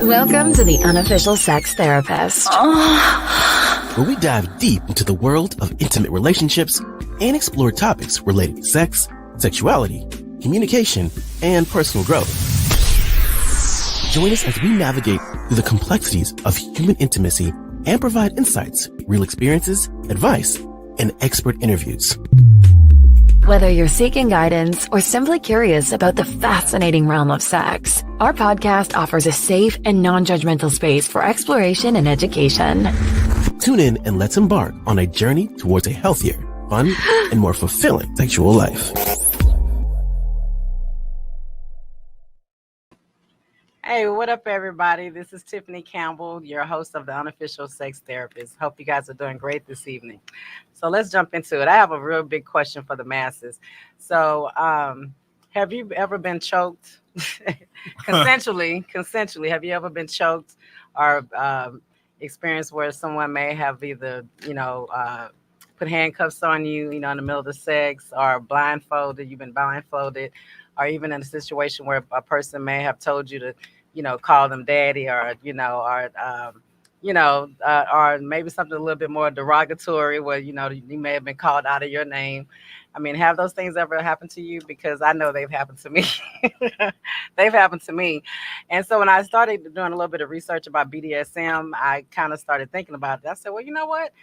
Welcome to the Unofficial Sex Therapist, where we dive deep into the world of intimate relationships and explore topics related to sex, sexuality, communication, and personal growth. Join us as we navigate through the complexities of human intimacy and provide insights, real experiences, advice, and expert interviews. Whether you're seeking guidance or simply curious about the fascinating realm of sex, our podcast offers a safe and non-judgmental space for exploration and education. Tune in and let's embark on a journey towards a healthier, fun, and more fulfilling sexual life. Hey, what up, everybody? This is Tiffany Campbell, your host of the Unofficial Sex Therapist. Hope you guys are doing great this evening. So let's jump into it. I have a real big question for the masses. So have you ever been choked consensually? Have you ever been choked or experienced where someone may have either, put handcuffs on you, in the middle of the sex, or you've been blindfolded, or even in a situation where a person may have told you to, call them daddy, or maybe something a little bit more derogatory where, you may have been called out of your name. I mean, have those things ever happened to you? Because I know they've happened to me. They've happened to me. And so when I started doing a little bit of research about BDSM, I kind of started thinking about it. I said, well, you know what?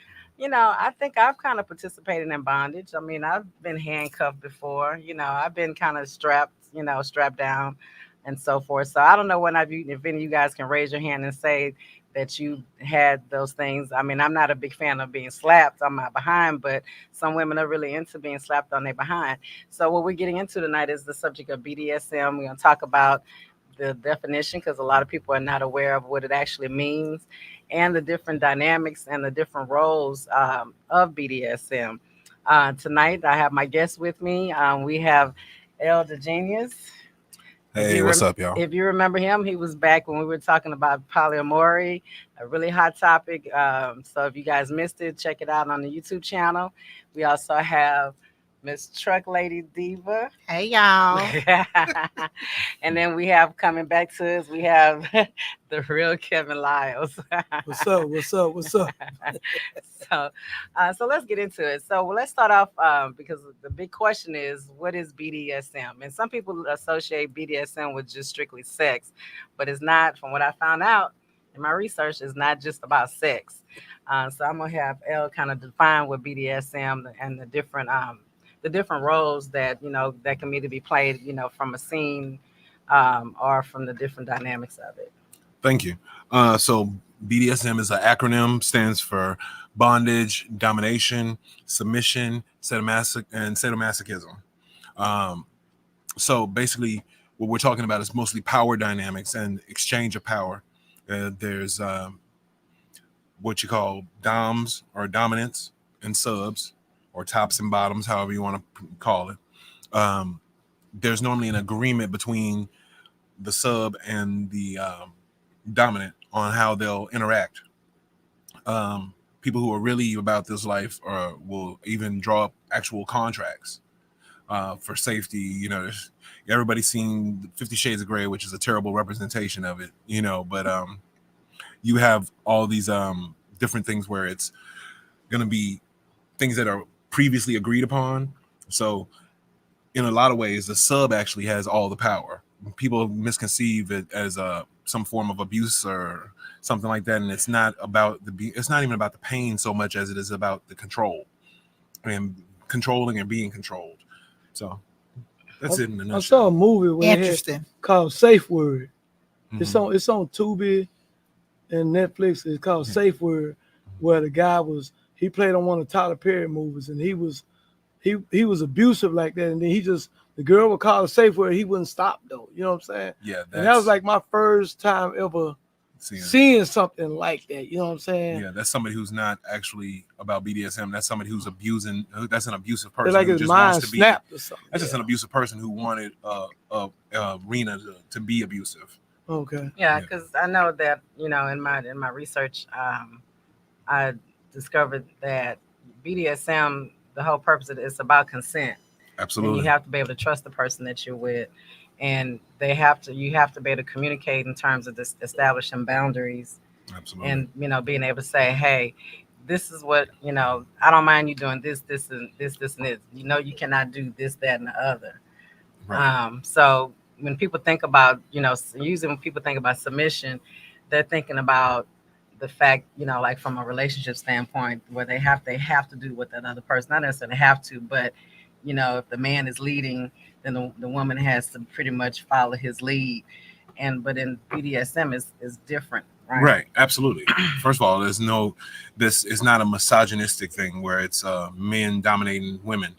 I think I've kind of participated in bondage. I mean, I've been handcuffed before. I've been kind of strapped down and so forth. So I don't know if any of you guys can raise your hand and say that you had those things. I mean, I'm not a big fan of being slapped on my behind, but some women are really into being slapped on their behind. So what we're getting into tonight is the subject of BDSM. We're going to talk about the definition, because a lot of people are not aware of what it actually means, and the different dynamics and the different roles of BDSM. Tonight, I have my guest with me. We have El the Genius. Hey, what's up, y'all? If you remember him, he was back when we were talking about polyamory, a really hot topic. So if you guys missed it, check it out on the YouTube channel. We also have Miss Truck Lady Diva. Hey, y'all. And then we have coming back to us, we have the real Kevin Lyles. What's up? So let's get into it. So let's start off because the big question is, what is BDSM? And some people associate BDSM with just strictly sex, but it's not. From what I found out in my research, it's not just about sex. So I'm gonna have Elle kind of define what BDSM and the different roles that that can either be played from a scene or from the different dynamics of it. Thank you. So BDSM is an acronym, stands for bondage, domination, submission, sadomasochism. So basically what we're talking about is mostly power dynamics and exchange of power. There's what you call doms or dominants and subs, or tops and bottoms, however you want to call it. There's normally an agreement between the sub and the dominant on how they'll interact. People who are really about this life will even draw up actual contracts for safety. Everybody's seen 50 Shades of Grey, which is a terrible representation of it, but you have all these different things where it's going to be things that are previously agreed upon. So in a lot of ways, the sub actually has all the power. People misconceive it as some form of abuse or something like that, and it's not even about the pain so much as it is about the control and controlling and being controlled. So that's it in a nutshell. I saw a movie called Safe Word. Mm-hmm. It's on Tubi and Netflix. It's called Safe Word, where the guy he played on one of Tyler Perry movies, and he was abusive like that, and then the girl would call a safe word, he wouldn't stop though. You know what I'm saying? Yeah. And that was like my first time ever seeing something like that. You know what I'm saying? Yeah, that's somebody who's not actually about BDSM. That's somebody who's abusing. That's an abusive person. It's like his mind snapped or something. That's just an abusive person who wanted a arena to be abusive. Okay. Yeah, because I know that in my research, I discovered that BDSM, the whole purpose of it is about consent. Absolutely. And you have to be able to trust the person that you're with. and you have to be able to communicate in terms of this establishing boundaries, Absolutely. and being able to say, hey, this is what, I don't mind you doing this and this and this. You cannot do this, that, and the other. Right. So when people think about, usually when people think about submission, they're thinking about the fact, like from a relationship standpoint, where they have to do what that other person, not necessarily have to, but if the man is leading, then the woman has to pretty much follow his lead. But in BDSM is different, right? Right. Absolutely. First of all, this is not a misogynistic thing where it's men dominating women.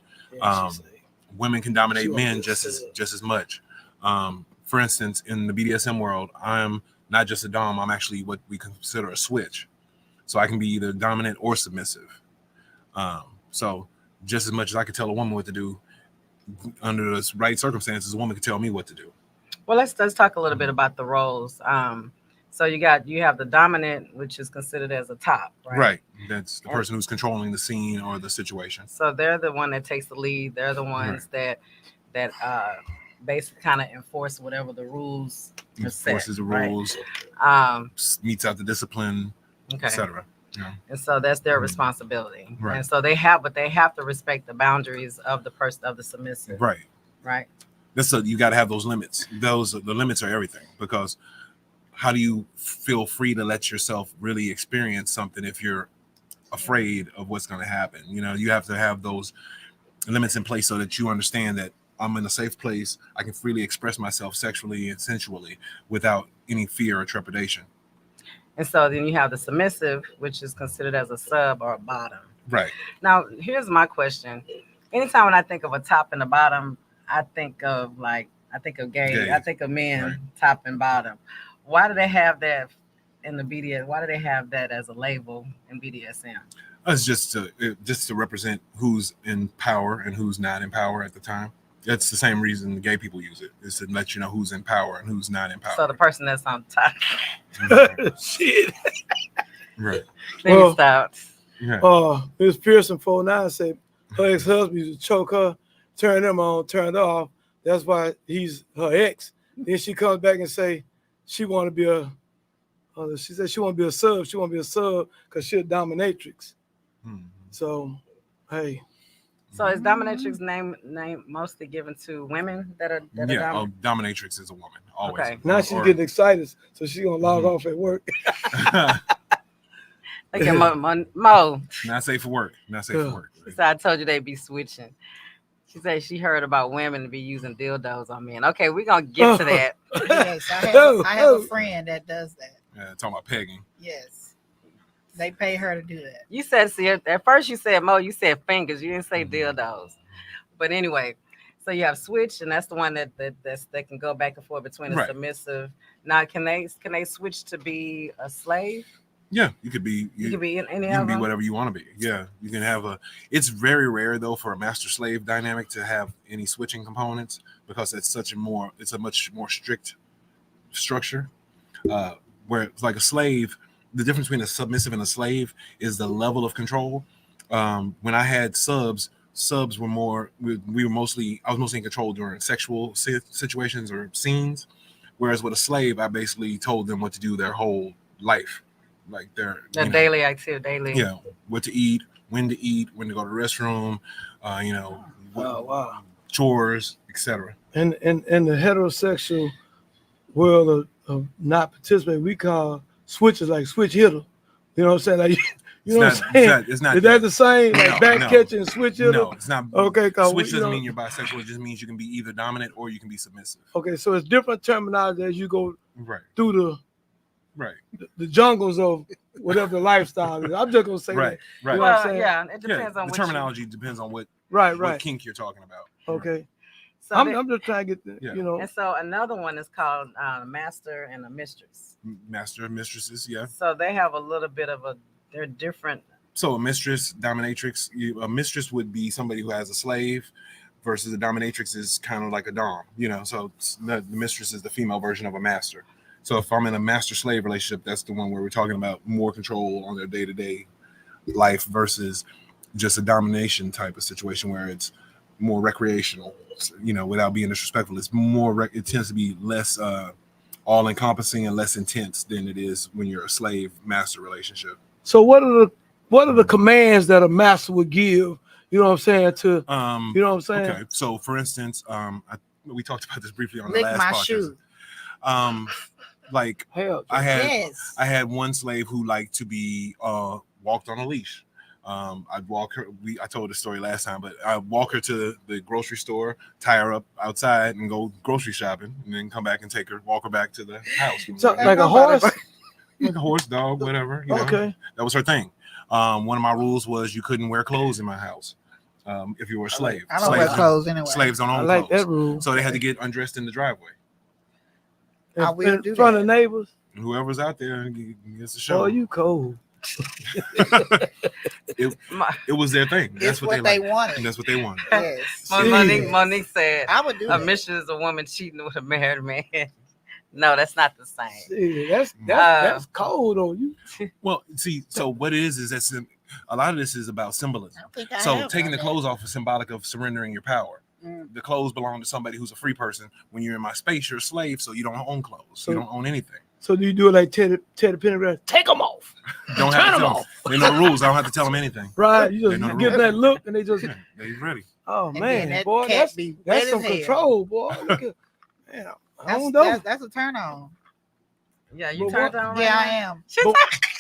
Women can dominate men just as much. For instance, in the BDSM world, I'm not just a dom. I'm actually what we consider a switch. So I can be either dominant or submissive. So just as much as I could tell a woman what to do, under the right circumstances, a woman could tell me what to do. Well, let's talk a little bit about the roles. So you have the dominant, which is considered as a top, right? Right. That's the person who's controlling the scene or the situation. So they're the one that takes the lead. They're the ones that basically kind of enforce whatever the rules are set. Enforces the rules, meets out the discipline, etc. Yeah. And so that's their responsibility. Right. And so they have to respect the boundaries of the person, of the submissive. Right. Right. You got to have those limits. The limits are everything, because how do you feel free to let yourself really experience something if you're afraid of what's going to happen? You have to have those limits in place so that you understand that I'm in a safe place. I can freely express myself sexually and sensually without any fear or trepidation. And so then you have the submissive, which is considered as a sub or a bottom. Right. Now, here's my question. Anytime when I think of a top and a bottom, I think of gay. I think of men, right. Top and bottom. Why do they have that in the BDSM? Why do they have that as a label in BDSM? It's just to represent who's in power and who's not in power at the time. That's the same reason the gay people use it, is to let you know who's in power and who's not in power. So the person that's on top. Shit. Right. Then stop. Yeah. Miss Pearson 49 said her ex-husband used to choke her, turn him on, turn it off. That's why he's her ex. Then she comes back and say she want to be she said she want to be a sub. She want to be a sub because she's a dominatrix. So, hey. So is dominatrix name mostly given to women that are dominatrix is a woman always. Okay. Now she's getting excited, so she's gonna log off at work. Look at Mo. Not safe for work. Not safe for work. So I told you they'd be switching. She said she heard about women to be using dildos on men. Okay, we're gonna get to that. Yes, I have a friend that does that. Yeah, talking about pegging. Yes. They pay her to do that. You said, at first you said, Mo, you said fingers. You didn't say dildos. But anyway, so you have switch, and that's the one that can go back and forth between a submissive. Now, can they switch to be a slave? Yeah, you could be. You can be any. You can be whatever you want to be. Yeah, you can have It's very rare though for a master slave dynamic to have any switching components, because it's a much more strict structure. Where it's like a slave. The difference between a submissive and a slave is the level of control. When I had subs were more, I was mostly in control during sexual situations or scenes. Whereas with a slave, I basically told them what to do their whole life. Like their daily activity. Yeah. What to eat, when to go to the restroom, chores, etc. And the heterosexual world of not participating, we call switches like switch hitter. You know what I'm saying? Like, you know what I'm saying? It's not. Is that the same? Like back catching and switch hitter? No, it's not. Okay, switch doesn't mean you're bisexual. It just means you can be either dominant or you can be submissive. Okay, so it's different terminology as you go through the jungles of whatever the lifestyle is. I'm just gonna say that. Right. You know what I'm saying? Yeah, it depends on the terminology depends on what kink you're talking about. Okay. So I'm just trying to get And so another one is called master and a mistress. Master and mistresses, yeah. So they have a little bit of they're different. So a mistress, dominatrix, a mistress would be somebody who has a slave, versus a dominatrix is kind of like a dom, so the mistress is the female version of a master. So if I'm in a master-slave relationship, that's the one where we're talking about more control on their day-to-day life versus just a domination type of situation where it's more recreational. Without being disrespectful, it's more. It tends to be less all-encompassing and less intense than it is when you're a slave-master relationship. So what are the commands that a master would give? You know what I'm saying? To you know what I'm saying? Okay. So for instance, we talked about this briefly on Lick the last my podcast. shoe. Like Hell, I Yes. had one slave who liked to be walked on a leash. I'd walk her. I told the story last time, but I'd walk her to the grocery store, tie her up outside, and go grocery shopping, and then come back and walk her back to the house. so, like a horse? Like a horse, dog, whatever. Okay. That was her thing. One of my rules was you couldn't wear clothes in my house if you were a slave. I don't wear clothes anyway. Slaves don't I own like clothes. that rule. So they had to get undressed in the driveway. I will In do front that. of neighbors. And whoever's out there gets a show. Oh, you cold. It was their thing. That's It's what they they wanted. And that's what they wanted. Yes. Monique said, I would do a that. mission is a woman cheating with a married man. No, that's not the same. See, that's cold on you. Well, see, so what it is that's a lot of this is about symbolism. I think I So have taking the done clothes off is symbolic of surrendering your power. The clothes belong to somebody who's a free person. When you're in my space, you're a slave, so you don't own clothes. So- You don't own anything. So do you do it like Teddy Pendergrass? Take them off. Don't Turn have to them tell off. them. There are no rules. I don't have to tell them anything. Right? You They know just the give them rules. that look, and they just, Yeah, they're ready. oh And then man, that boy, cat that's be that's wet some as hell. control, boy. Look at, man, I That's, don't know. that's a turn on. Yeah, you But turned what- on right Yeah, now? I am.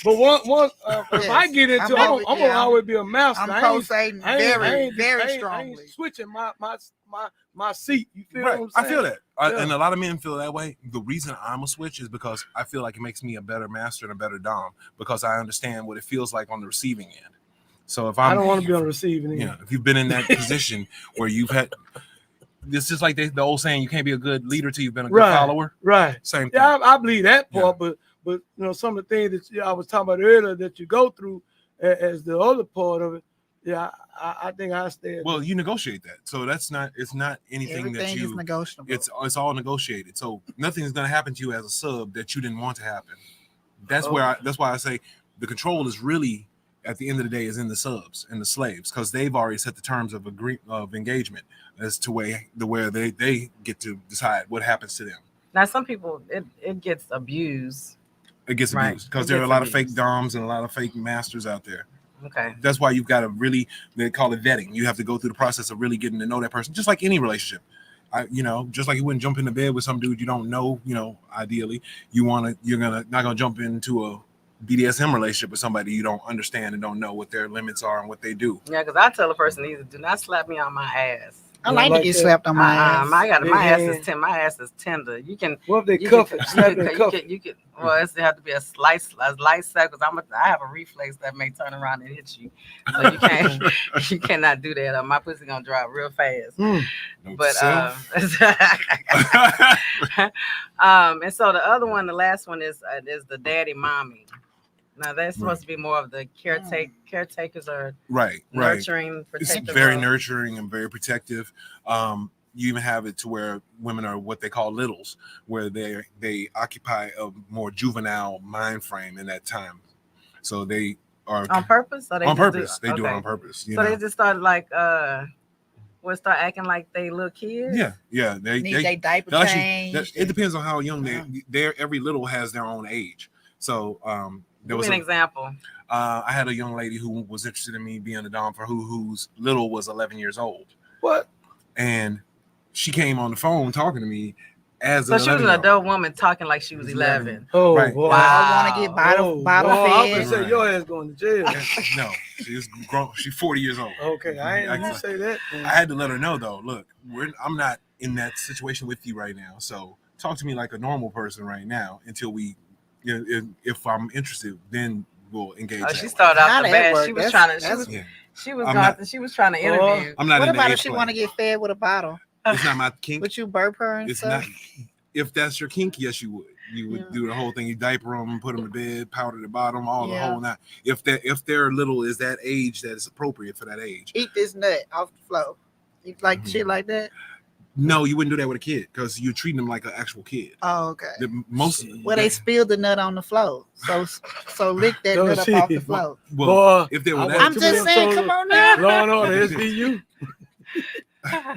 But once if I get into, I'm I'm gonna always be a master. I'm I ain't- pro-Satan I ain't- I very, ain't- very I ain't strongly. switching my seat. You feel Right. what I'm I saying? feel that. Yeah. And a lot of men feel that way. The reason I'm a switch is because I feel like it makes me a better master and a better dom because I understand what it feels like on the receiving end. So if I don't want to be on the receiving end. Yeah, if you've been in that position where you've had, it's just like the old saying, you can't be a good leader till you've been a good Right. follower. Right. Same thing. Yeah, I believe that part, but some of the things that I was talking about earlier that you go through as the other part of it, yeah, I think I stay. Well, you negotiate that, so it's not anything Everything that is you. negotiable. It's all negotiated. So nothing's gonna happen to you as a sub that you didn't want to happen. That's why I say the control is really at the end of the day is in the subs and the slaves because they've already set the terms of engagement as to where they get to decide what happens to them. Now, some people, it gets abused. It gets Right. abused because It there are a gets lot of abused. fake doms and a lot of fake masters out there. Okay. That's why you've got to really, they call it vetting. You have to go through the process of really getting to know that person, just like any relationship. Just like you wouldn't jump into bed with some dude you don't know. Ideally, you're not gonna jump into a BDSM relationship with somebody you don't understand and don't know what their limits are and what they do. Yeah, because I tell a person either do not slap me on my ass. I like to like get that. slapped on my ass. My ass Yeah. is tender. My ass is tender. You can. What if they You cuff can, it? Slap and cuff it. you can. Well, it have to be a light slap because I have a reflex that may turn around and hit you. So you can't. You cannot do that. My pussy gonna drop real fast. Note But to self. and so the other one, the last one is the daddy mommy. Now that's supposed to be more of the caretakers are right. nurturing, It's protective. very role. nurturing and very protective. You even have it to where women are what they call littles, where they occupy a more juvenile mind frame in that time. So they are On purpose? Or they on just purpose. They do it okay. on purpose. So they just started like start acting like they little kids. Yeah. They Need they diaper they'll changed. it depends on how young they're. Every little has their own age. So there Give was me an example. I had a young lady who was interested in me being a dom for whose little was 11 years old. What? And she came on the phone talking to me as So she was an 11-year-old. adult woman talking like she was 11. Oh, Right. boy. Wow. I want to get bottle I'm gonna fed. say your ass going to jail. No, she's grown. She's 40 years old. Okay, I ain't you say that. I had to let her know though. Look, I'm not in that situation with you right now. So talk to me like a normal person right now until we. If I'm interested, then we'll engage. Oh, that she way. started out Not the at bad. work. She was That's- trying to. that's- Yeah. She was trying to interview. I'm not What in the about if age she play. want to get fed with a bottle? It's not my kink. Would you burp her and It's stuff? not. If that's your kink, yes, you would. You would do the whole thing. You diaper them, put them to bed, powder the bottom, all the Yeah. whole night. If their little is that age that is appropriate for that age. Eat this nut off the floor. You like shit like that? No, you wouldn't do that with a kid because you're treating them like an actual kid. Oh, okay. Well, they they spilled the nut on the floor, so lick that Don't nut up see. off the floor. well, Boy, if they were I that, I'm just saying, come on now. Law and Order, SVU.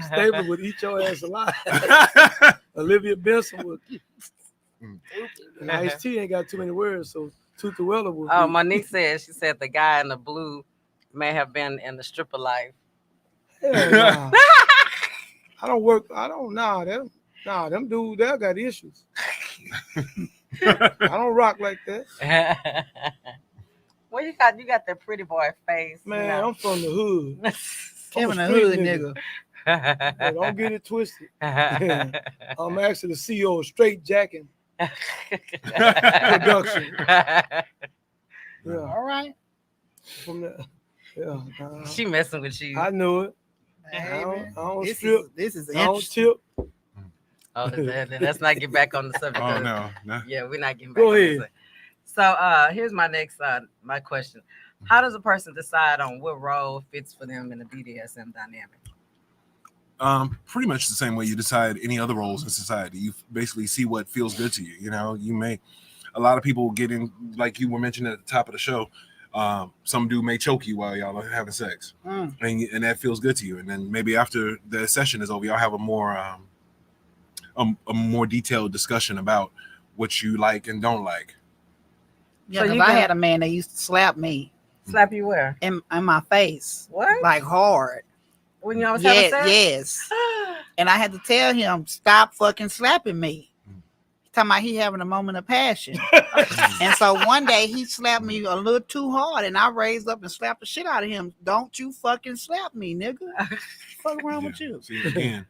Staples would eat your ass alive. Olivia Benson would. And Ice-T ain't got too many words, so Tutu Weller would. Oh, Monique said, she said the guy in the blue may have been in the stripper life. Hell nah. I don't know. Them dudes, they got issues. I don't rock like that. Well, you got that pretty boy face. Man, you know. I'm from the hood. Kevin a street hood nigga. Hey, don't get it twisted. I'm actually the CEO of Straight Jacking Production. Yeah. All right. From the, yeah. She messing with you. I knew it. Baby, I don't this strip. This is I don't interesting. tip. Oh, let's not get back on the subject. Oh no. Yeah, we're not getting back Go on ahead. this. So here's my next my question. How does a person decide on what role fits for them in the BDSM dynamic? Pretty much the same way you decide any other roles in society. You basically see what feels good to you. You know, a lot of people get in, like you were mentioning at the top of the show. Some dude may choke you while y'all are having sex, and that feels good to you. And then maybe after the session is over, y'all have a more detailed discussion about what you like and don't like. Yeah, So because you I got- had a man that used to slap me Slap you where? in my face, What? like hard. When you was having sex? Yes. And I had to tell him, stop fucking slapping me. Talking about he having a moment of passion. And so one day he slapped me a little too hard, and I raised up and slapped the shit out of him. Don't you fucking slap me, nigga. Fuck wrong with you. See, again,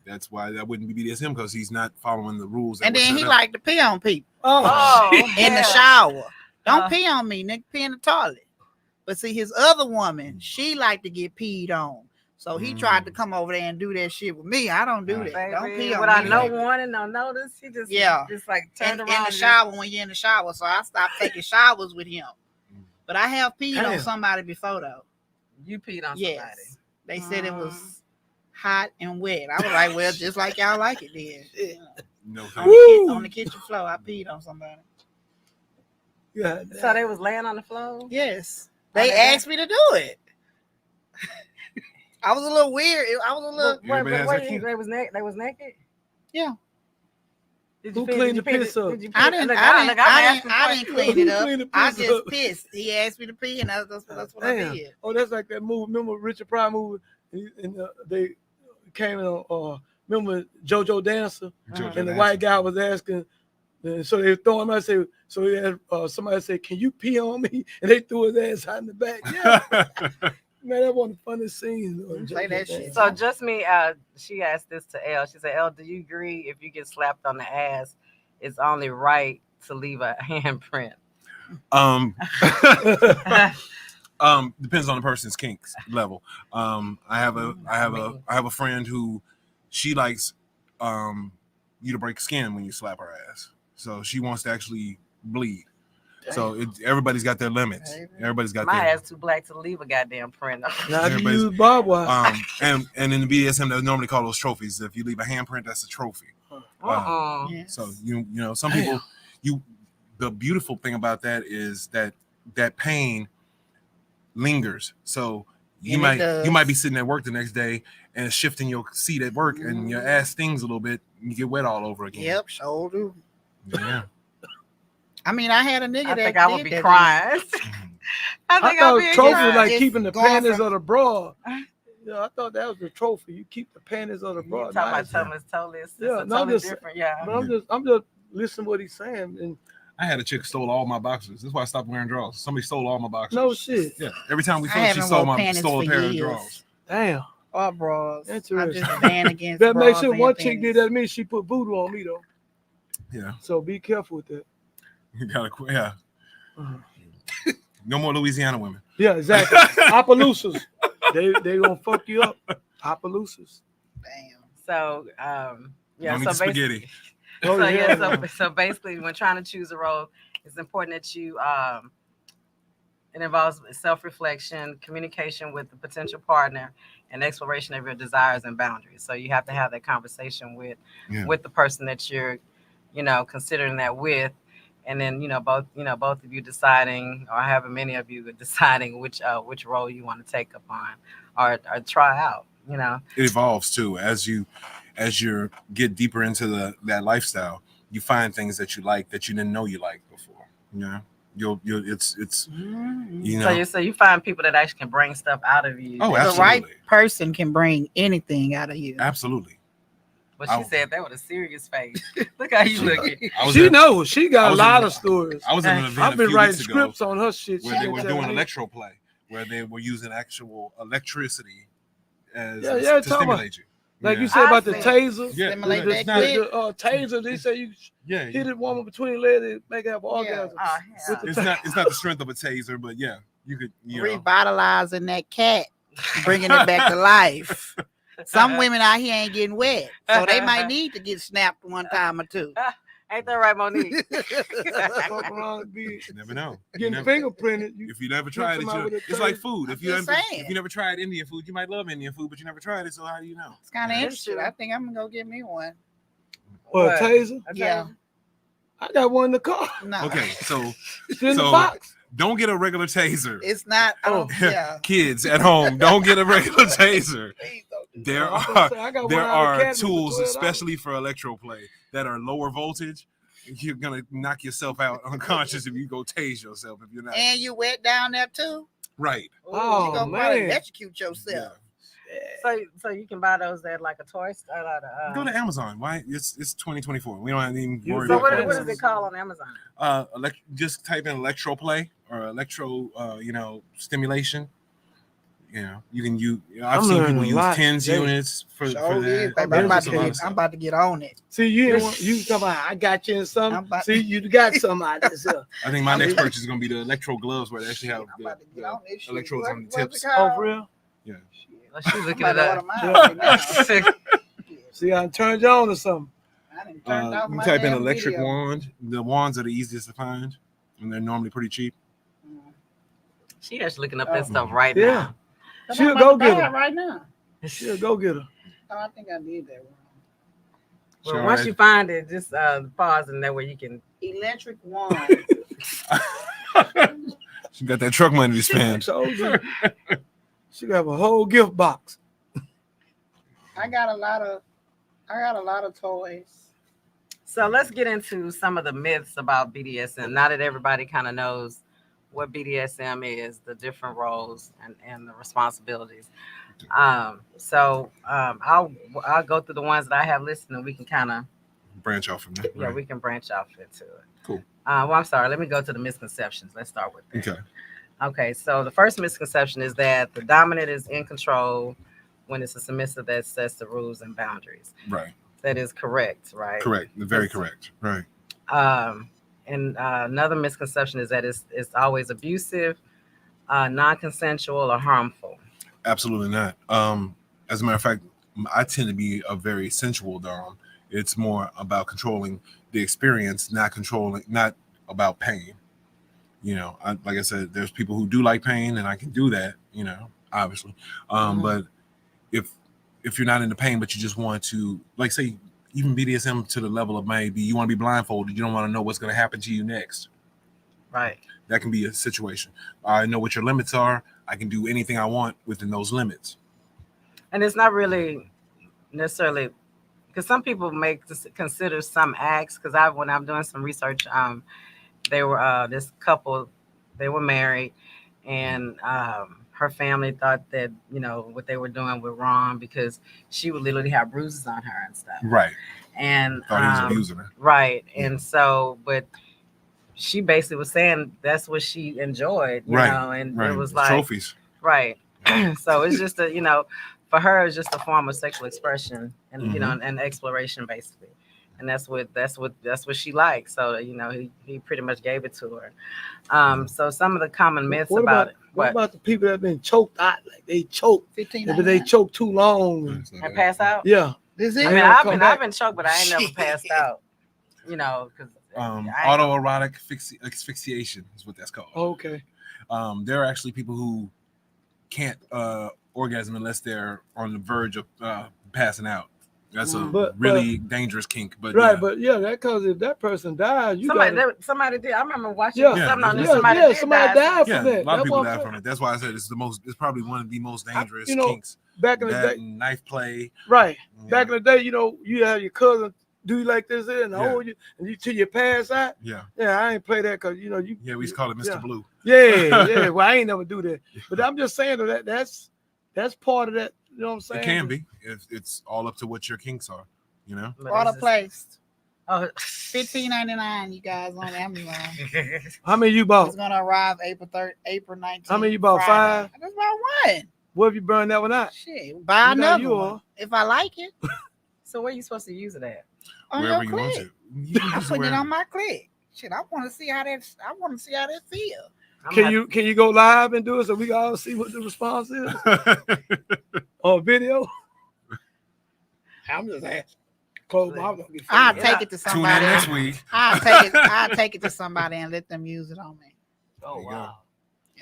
that's why that wouldn't be BDSM, because he's not following the rules. And then he liked to pee on people Oh, in the yeah. shower. Don't Uh. pee on me, nigga. Pee in the toilet. But see, his other woman, she liked to get peed on. So he tried to come over there and do that shit with me. I don't do that. Baby, Don't pee on without me. no baby. warning, no notice. He just just like turned in around the and shower when you're in the shower. So I stopped taking showers with him. But I have peed on Damn. somebody before though. you peed on Yes. somebody. They said it was hot and wet. I was like, well, just like y'all like it then. No On thanks. on the kitchen floor, I peed on somebody. Yeah. So they was laying on the floor. Yes. Oh, They they asked me to do it. I was a little weird. I was a little. Everybody has their Wait, kink. they was naked. Yeah. Did Who pee- cleaned did you the pee- piss up? did you pee- I didn't. Look, I look, didn't. I'm I asking didn't questions. clean it Who up. cleaned the I piss just up? pissed. He asked me to pee, and that's what I Damn. did. Oh, that's like that movie. Remember Richard Pryor movie? And they came in on. Remember JoJo Dancer? JoJo And the Dancer. white guy was asking. And so they throw him out. Say, so he had, somebody said, "Can you pee on me?" And they threw his ass out in the back. Yeah, man, that one of the funniest scenes. Play that shit. So just me, she asked this to Elle. She said, "Elle, do you agree if you get slapped on the ass, it's only right to leave a handprint?" Depends on the person's kinks level. I have a friend who she likes you to break skin when you slap her ass. So she wants to actually bleed. So everybody's got their limits. Everybody's got My their ass too black to leave a goddamn print. Now you Everybody's- use barbed wire. and in the BDSM they normally call those trophies. If you leave a handprint, that's a trophy. Yes. So you know some people the beautiful thing about that is that pain lingers. So you And it might does. be sitting at work the next day and shifting your seat at work and your ass stings a little bit and you get wet all over again. Yep, shoulder. Yeah. I mean, I had a nigga I that think I would did be that. crying. I I think thought I'd be trophy was crying. like Just keeping the going panties from- of the bra. Yeah, I thought that was the trophy. You keep the panties of the You bra. talking about Nice. something that's totally, it's Yeah, no, totally just- different. Yeah. But I'm just listening to what he's saying. And I had a chick stole all my boxers. That's why I stopped wearing drawers. Somebody stole all my boxers. no shit. Yeah. Every time we I fucked, she haven't stole wore panties stole a for pair of years. drawers. Damn. Or bras. I Interesting. just ban against That bras makes sense. and One chick did panties. that to me. She put voodoo on me though. Yeah. So be careful with that. You gotta quit. Yeah. Uh-huh. No more Louisiana women. Yeah, exactly. Opelousas. They gonna fuck you up. Opelousas. Damn. So, yeah. Don't need So the spaghetti. Oh, so yeah. yeah, so basically, when trying to choose a role, it's important that you it involves self-reflection, communication with the potential partner, and exploration of your desires and boundaries. So you have to have that conversation with the person that you're, considering that with, and then both of you deciding, or however many of you are deciding which role you want to take upon or try out. you know. It evolves too as you get deeper into that lifestyle. You find things that you like that you didn't know you liked before. You know, you'll it's you know. So you find people that actually can bring stuff out of you. Oh, The absolutely. right person can bring anything out of you. Absolutely. But she said that with a serious face. Look how you looking. She knows. She got a lot of stories. I was in an event I've a been few writing weeks ago scripts on her shit. where they were doing electro play, where they were using actual electricity as to stimulate you. Like you said about the taser. Yeah, Stimulate that The taser, they say you hit it woman between the legs, it make her have orgasm. Oh, it's not the strength of a taser, but yeah, you could revitalizing that cat, bringing it back to life. Some women out here ain't getting wet, so they might need to get snapped one time or two. Ain't that right, Monique? You never know. Getting fingerprinted. If you never tried it, it's like food. If you never tried Indian food, you might love Indian food, but you never tried it. So how do you know? It's kind of interesting. I think I'm gonna go get me one. What, a taser? Yeah. I got one in the car. No. Okay, so It's in the box. Don't get a regular taser. It's not. Kids at home, don't get a regular taser. There are tools, especially for electro play, that are lower voltage. You're gonna knock yourself out unconscious if you go tase yourself if you're not. And you wet down there too. Right. Oh, you gonna probably electrocute yourself. Yeah. So you can buy those at like a toy store. Go to Amazon. Why? It's 2024. We don't have to even worry so about what is it called on Amazon? Just type in electro play or electro stimulation. You know, I've seen people use TENS units for that. I'm about to get on it. See, you talking about I got you in something. See, you got something out this. I think my next purchase is gonna be the electro gloves where they actually have the electrodes on the tips. Oh, for real? Yeah. She's looking at that. See, I turned you on to something. You type in electric wand. The wands are the easiest to find, and they're normally pretty cheap. She actually looking up that stuff right now. She'll go get her right now. She'll go get her. Oh, I think I need that one. Well, once you find it, just pause and that way you can. Electric wand. She got that truck money to spend. She got a whole gift box. I got a lot of toys. So let's get into some of the myths about BDSM. Now that everybody kind of knows what BDSM is, the different roles and the responsibilities. I'll go through the ones that I have listed, and we can kind of branch off from there. Yeah, we can branch off into it. Cool. I'm sorry. Let me go to the misconceptions. Let's start with that. Okay. Okay. So the first misconception is that the dominant is in control when it's a submissive that sets the rules and boundaries. Right. That is correct, right? Correct. Very correct. Right. And another misconception is that it's always abusive, non-consensual, or harmful. Absolutely not. As a matter of fact, I tend to be a very sensual dom. It's more about controlling the experience, not about pain. You know, like I said, there's people who do like pain, and I can do that. You know, obviously. But if you're not into pain, but you just want to, like, say, even BDSM to the level of maybe you want to be blindfolded, you don't want to know what's going to happen to you next. Right. That can be a situation. I know what your limits are. I can do anything I want within those limits. And it's not really necessarily, because some people consider some acts, because when I'm doing some research, they were this couple, they were married, and her family thought that, you know, what they were doing was wrong because she would literally have bruises on her and stuff. Right. And thought he was abusing her. Right. And so, but she basically was saying that's what she enjoyed, you know, and it was like trophies. Right. So it's just for her, it's just a form of sexual expression and you know, and exploration basically. And that's what she likes. So, you know, he pretty much gave it to her. So some of the common myths about it. What about the people that have been choked out? Like they choke, but they choke too long and pass out? Yeah. I mean, I've been choked, but I ain't never passed out. You know, because autoerotic asphyxiation is what that's called. Okay. There are actually people who can't orgasm unless they're on the verge of passing out. That's a But- really dangerous kink. But Right, yeah. but yeah, that cause if that person dies, you somebody did. I remember watching Yeah. something on there. Yeah, Somebody somebody did died Yeah, from that. a lot of people what I'm die saying. from it. That's why I said it's probably one of the most dangerous you know, kinks. Back in the That day, and knife play. right? Yeah. Back in the day, you have your cousin do you like this and Yeah. hold you, and you till you pass out. Yeah. Yeah, I ain't play that because you. Yeah, we used to call it Mr. Yeah. Blue. Yeah. Well, I ain't never do that, but I'm just saying that's part of that. You know what I'm saying? It can be. It's all up to what your kinks are. You know. Order placed. Oh, $15.99, you guys, on Amazon. How many you It's bought? gonna arrive April 19th. How many you bought? Friday. 5? I just bought one. What if you burn that one out? Shit, buy You know another you one are. if I like it. so where you supposed to use it at? On Wherever your you want clit. to. You can I'm use it putting it wherever. on my clit. Shit, I want to see how that feel. Can you go live and do it so we can all see what the response is on video? I'm just asking. Close my mouth. I'll take it to Tune in somebody. next week. I'll take it to somebody and let them use it on me. Oh There you wow.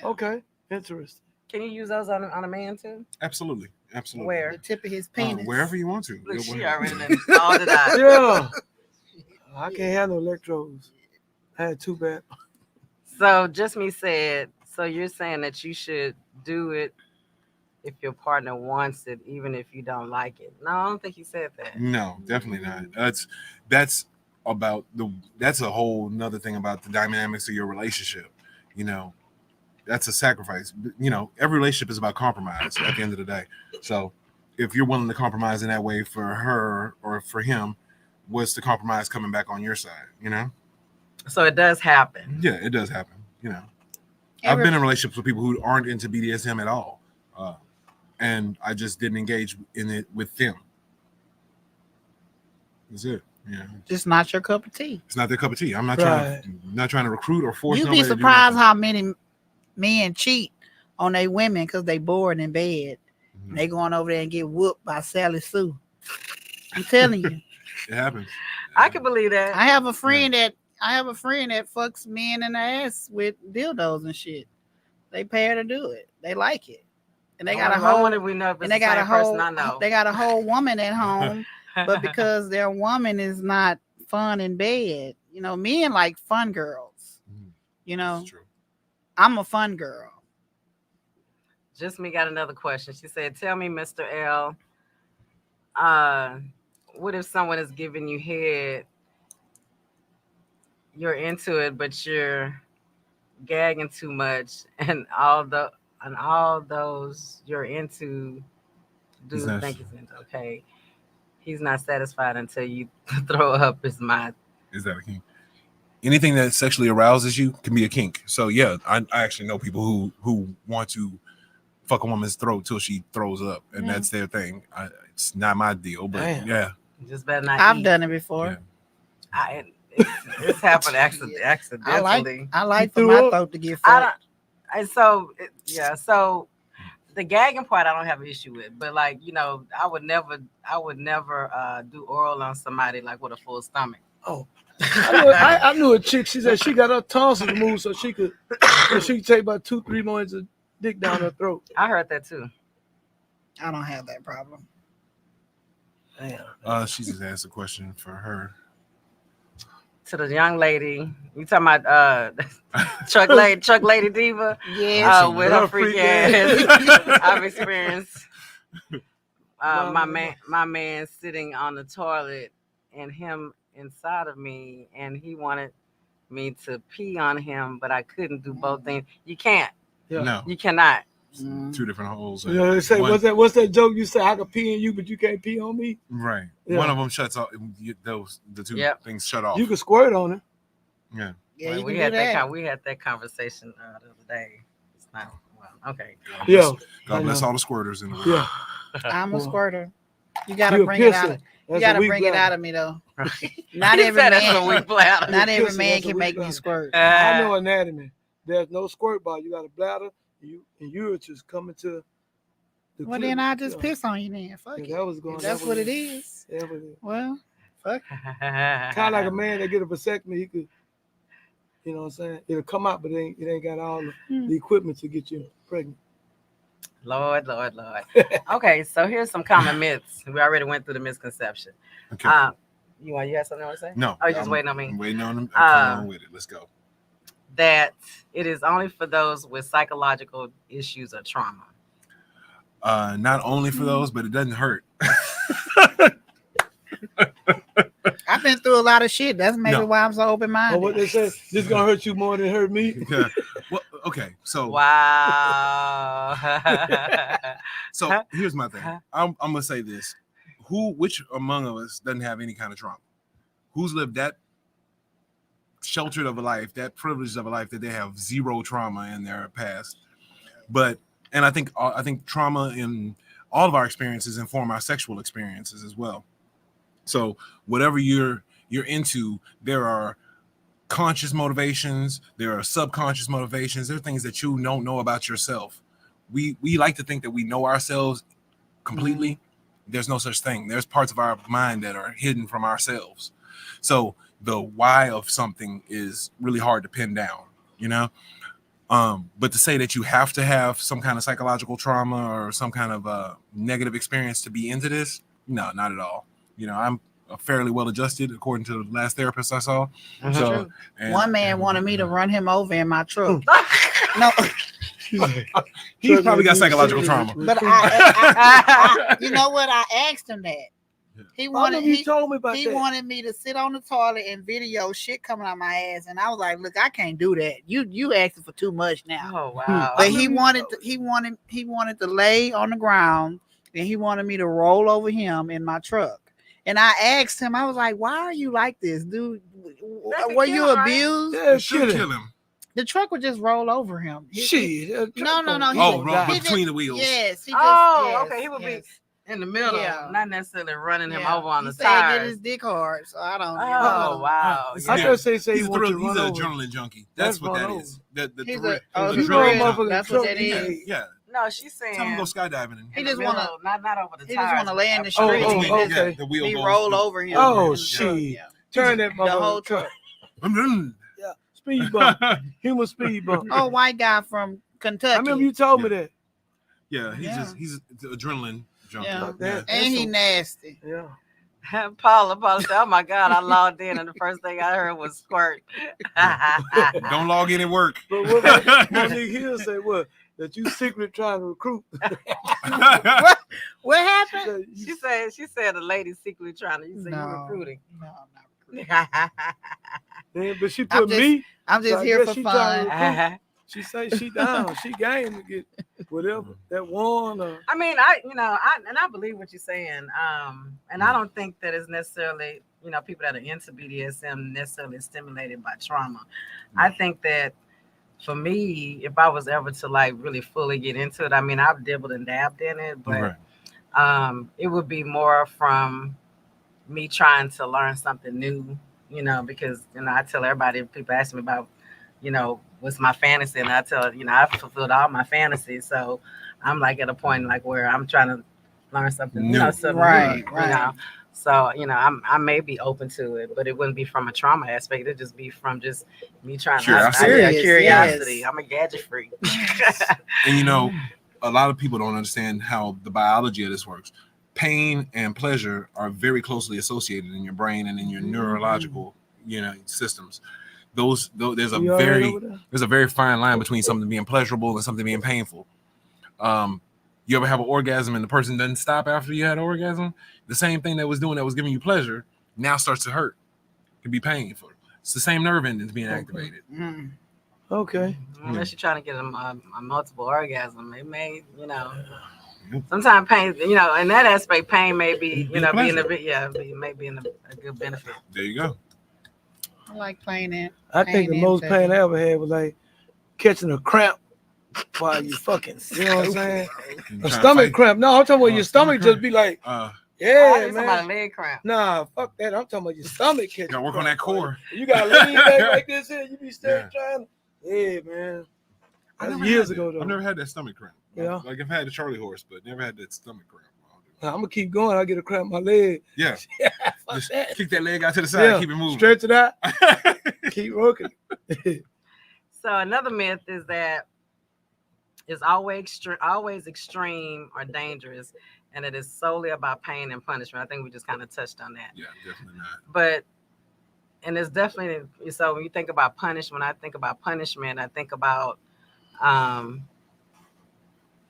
Okay, interesting. Can you use those on a man too? Absolutely. Where? The tip of his penis. Wherever you want to. Look, she Wherever. already done called it out. Yeah. I can't have no electrodes. I had too bad. So just me said. So you're saying that you should do it if your partner wants it, even if you don't like it. No, I don't think you said that. No, definitely not. That's a whole nother thing about the dynamics of your relationship. You know, that's a sacrifice. You know, every relationship is about compromise at the end of the day. So if you're willing to compromise in that way for her or for him, what's the compromise coming back on your side? You know? So it does happen. Yeah, it does happen. You know, I've been in relationships with people who aren't into BDSM at all. And I just didn't engage in it with them. That's it. Yeah. Just not your cup of tea. It's not their cup of tea. I'm not Right. trying to recruit or force You'd nobody be to do surprised nothing. how many men cheat on their women because they bored in bed. And they going over there and get whooped by Sally Sue. I'm telling you. It happens. I can believe that. I have a friend that fucks men in the ass with dildos and shit. They pay her to do it. They like it. And they got a whole we know if it's and they the got a same whole person I know. they got a whole woman at home, but because their woman is not fun in bed, you know, men like fun girls. You know, That's true. I'm a fun girl. Just me got another question. She said, "Tell me, Mr. L, what if someone is giving you head? You're into it, but you're gagging too much, and all those you're into do think it's into okay. He's not satisfied until you throw up his mouth. Is that a kink? Anything that sexually arouses you can be a kink. So yeah, I actually know people who want to fuck a woman's throat till she throws up, and that's their thing. It's not my deal, but Damn. yeah. You just better not. I've eat. done it before. Yeah. It's happened accidentally. I like for You my threw up? throat to get I fucked. don't. And so yeah, so the gagging part I don't have an issue with, but like I would never do oral on somebody like with a full stomach. Oh, I knew a chick. She said she got her tonsils removed so she could take about 2-3 more inches of dick down her throat. I heard that too. I don't have that problem. Damn. She just asked a question for her. To the young lady, you talking about truck lady diva? Yeah. With her freak ass. I've experienced my man sitting on the toilet and him inside of me, and he wanted me to pee on him, but I couldn't do both things. You can't. Yeah. No, You cannot. two different holes. You know, they say, One- what's that joke you say? I can pee in you, but you can't pee on me. Right. Yeah. One of them shuts off. The two things shut off. You can squirt on it. Yeah. Yeah, Well, you we can had do that. we had that conversation the other day. It's not well. Okay. Yeah. God bless I all the squirters in the world. Yeah. I'm a Well, squirter. You gotta You a bring it out. pisser. You That's gotta a weak bring it bladder. out of me though. Not He every said that's a man. weak bladder. Not every Pisser, man that's a can weak make me bladder. squirt. I know anatomy. There's no squirt ball. You got a bladder, and you're just coming to the Well, clip. then I just Yeah. piss on you then. Fuck Yeah, it. that was going. If that's what it is. Yeah, but it- Well, fuck. kind of like a man that get a vasectomy, he could, you know what I'm saying? It'll come out, but it ain't got all the equipment to get you pregnant. Lord. Okay, so here's some common myths. We already went through the misconception. Okay. You have something to say? No. Oh, you're just waiting on me. I'm waiting on him. I'm on with it. Let's go. That it is only for those with psychological issues or trauma. Not only for those, but it doesn't hurt. I've been through a lot of shit. That's maybe why I'm so open-minded. Or what they say, this gonna hurt you more than it hurt me. Yeah. Well, okay. So Wow. so here's my thing. I'm gonna say this. Which among us doesn't have any kind of trauma? Who's lived that sheltered of a life, that privileged of a life that they have zero trauma in their past? And I think trauma in all of our experiences inform our sexual experiences as well. So whatever you're into, there are conscious motivations, there are subconscious motivations, there are things that you don't know about yourself. We like to think that we know ourselves completely. There's no such thing. There's parts of our mind that are hidden from ourselves. So the why of something is really hard to pin down, you know? But to say that you have to have some kind of psychological trauma or some kind of negative experience to be into this, no, not at all. You know, I'm fairly well adjusted according to the last therapist I saw. So one man wanted me to run him over in my truck. No, he's probably got psychological trauma. But I you know what? I asked him that. He wanted me to sit on the toilet and video shit coming out my ass, and I was like, "Look, I can't do that. You asking for too much now." Oh wow! But he wanted to lay on the ground, and he wanted me to roll over him in my truck. And I asked him, I was like, "Why are you like this, dude? Were you abused?" Yeah, should kill him. The truck would just roll over him. No. Roll between the wheels. Yes. Okay. He would be in the middle, not necessarily running him over on the tires. Get his dick hard, so I don't. Oh wow! I just say he's he wants to he's run an over. adrenaline junkie. That's what that is. He's the adrenaline. That's what that is. Yeah. No, she's saying. Tell him to go skydiving. He just want to not over the tires. He just want to lay in the street. Okay. The wheel he roll over him. Oh shit! Turn that the whole truck. Yeah, speed bump. Human speed bump. Oh, white guy from Kentucky. I remember you told me that. Yeah, he's adrenaline junkie. Yeah. And he nasty. Yeah. Paula said, "Oh my God, I logged in, and the first thing I heard was squirt." Don't log in at work. But what Monique Hill said, what? That you secretly trying to recruit. What happened? She said the lady secretly trying to. You said you're recruiting. No, I'm not recruiting. Yeah, but she put me. I'm just here for fun. She say she down. She game to get whatever that one. I mean, I believe what you're saying. And I don't think that it's necessarily, people that are into BDSM necessarily stimulated by trauma. I think that for me, if I was ever to like really fully get into it, I mean, I've dabbled and dabbed in it, but it would be more from me trying to learn something new, because I tell everybody, if people ask me about, what's my fantasy, and I tell, I've fulfilled all my fantasies, so I'm like at a point like where I'm trying to learn something new, right. So I may be open to it, but it wouldn't be from a trauma aspect. It'd just be from just me trying curiosity. Yes. I'm a gadget freak. And a lot of people don't understand how the biology of this works. Pain and pleasure are very closely associated in your brain and in your neurological, systems. There's a very fine line between something being pleasurable and something being painful. You ever have an orgasm and the person doesn't stop after you had an orgasm? The same thing that was giving you pleasure now starts to hurt. It can be painful. It's the same nerve endings being activated. Okay. Unless you're trying to get a multiple orgasm, it may, sometimes pain, in that aspect, pain may be, being may be in a good benefit. There you go. I like playing it. I think the most pain I ever had was like catching a cramp while you fucking, you know what I'm saying? A stomach cramp. No, I'm talking about your stomach just be like, man. About a leg cramp. Nah, fuck that. I'm talking about your stomach catching. You gotta work on that core. You gotta lean back like this here. You be still trying. Yeah, man. That's years ago though. I've never had that stomach cramp. Yeah. Like I've had a Charlie horse, but never had that stomach cramp. I'm gonna keep going. I get a cramp in my leg. Yeah. Just kick that leg out to the side. Keep it moving. Stretch it out. Keep working. So another myth is that is always extreme or dangerous, and it is solely about pain and punishment. I think we just kind of touched on that. Yeah, definitely not. But and it's definitely so when you think about punishment, I think about punishment, I think about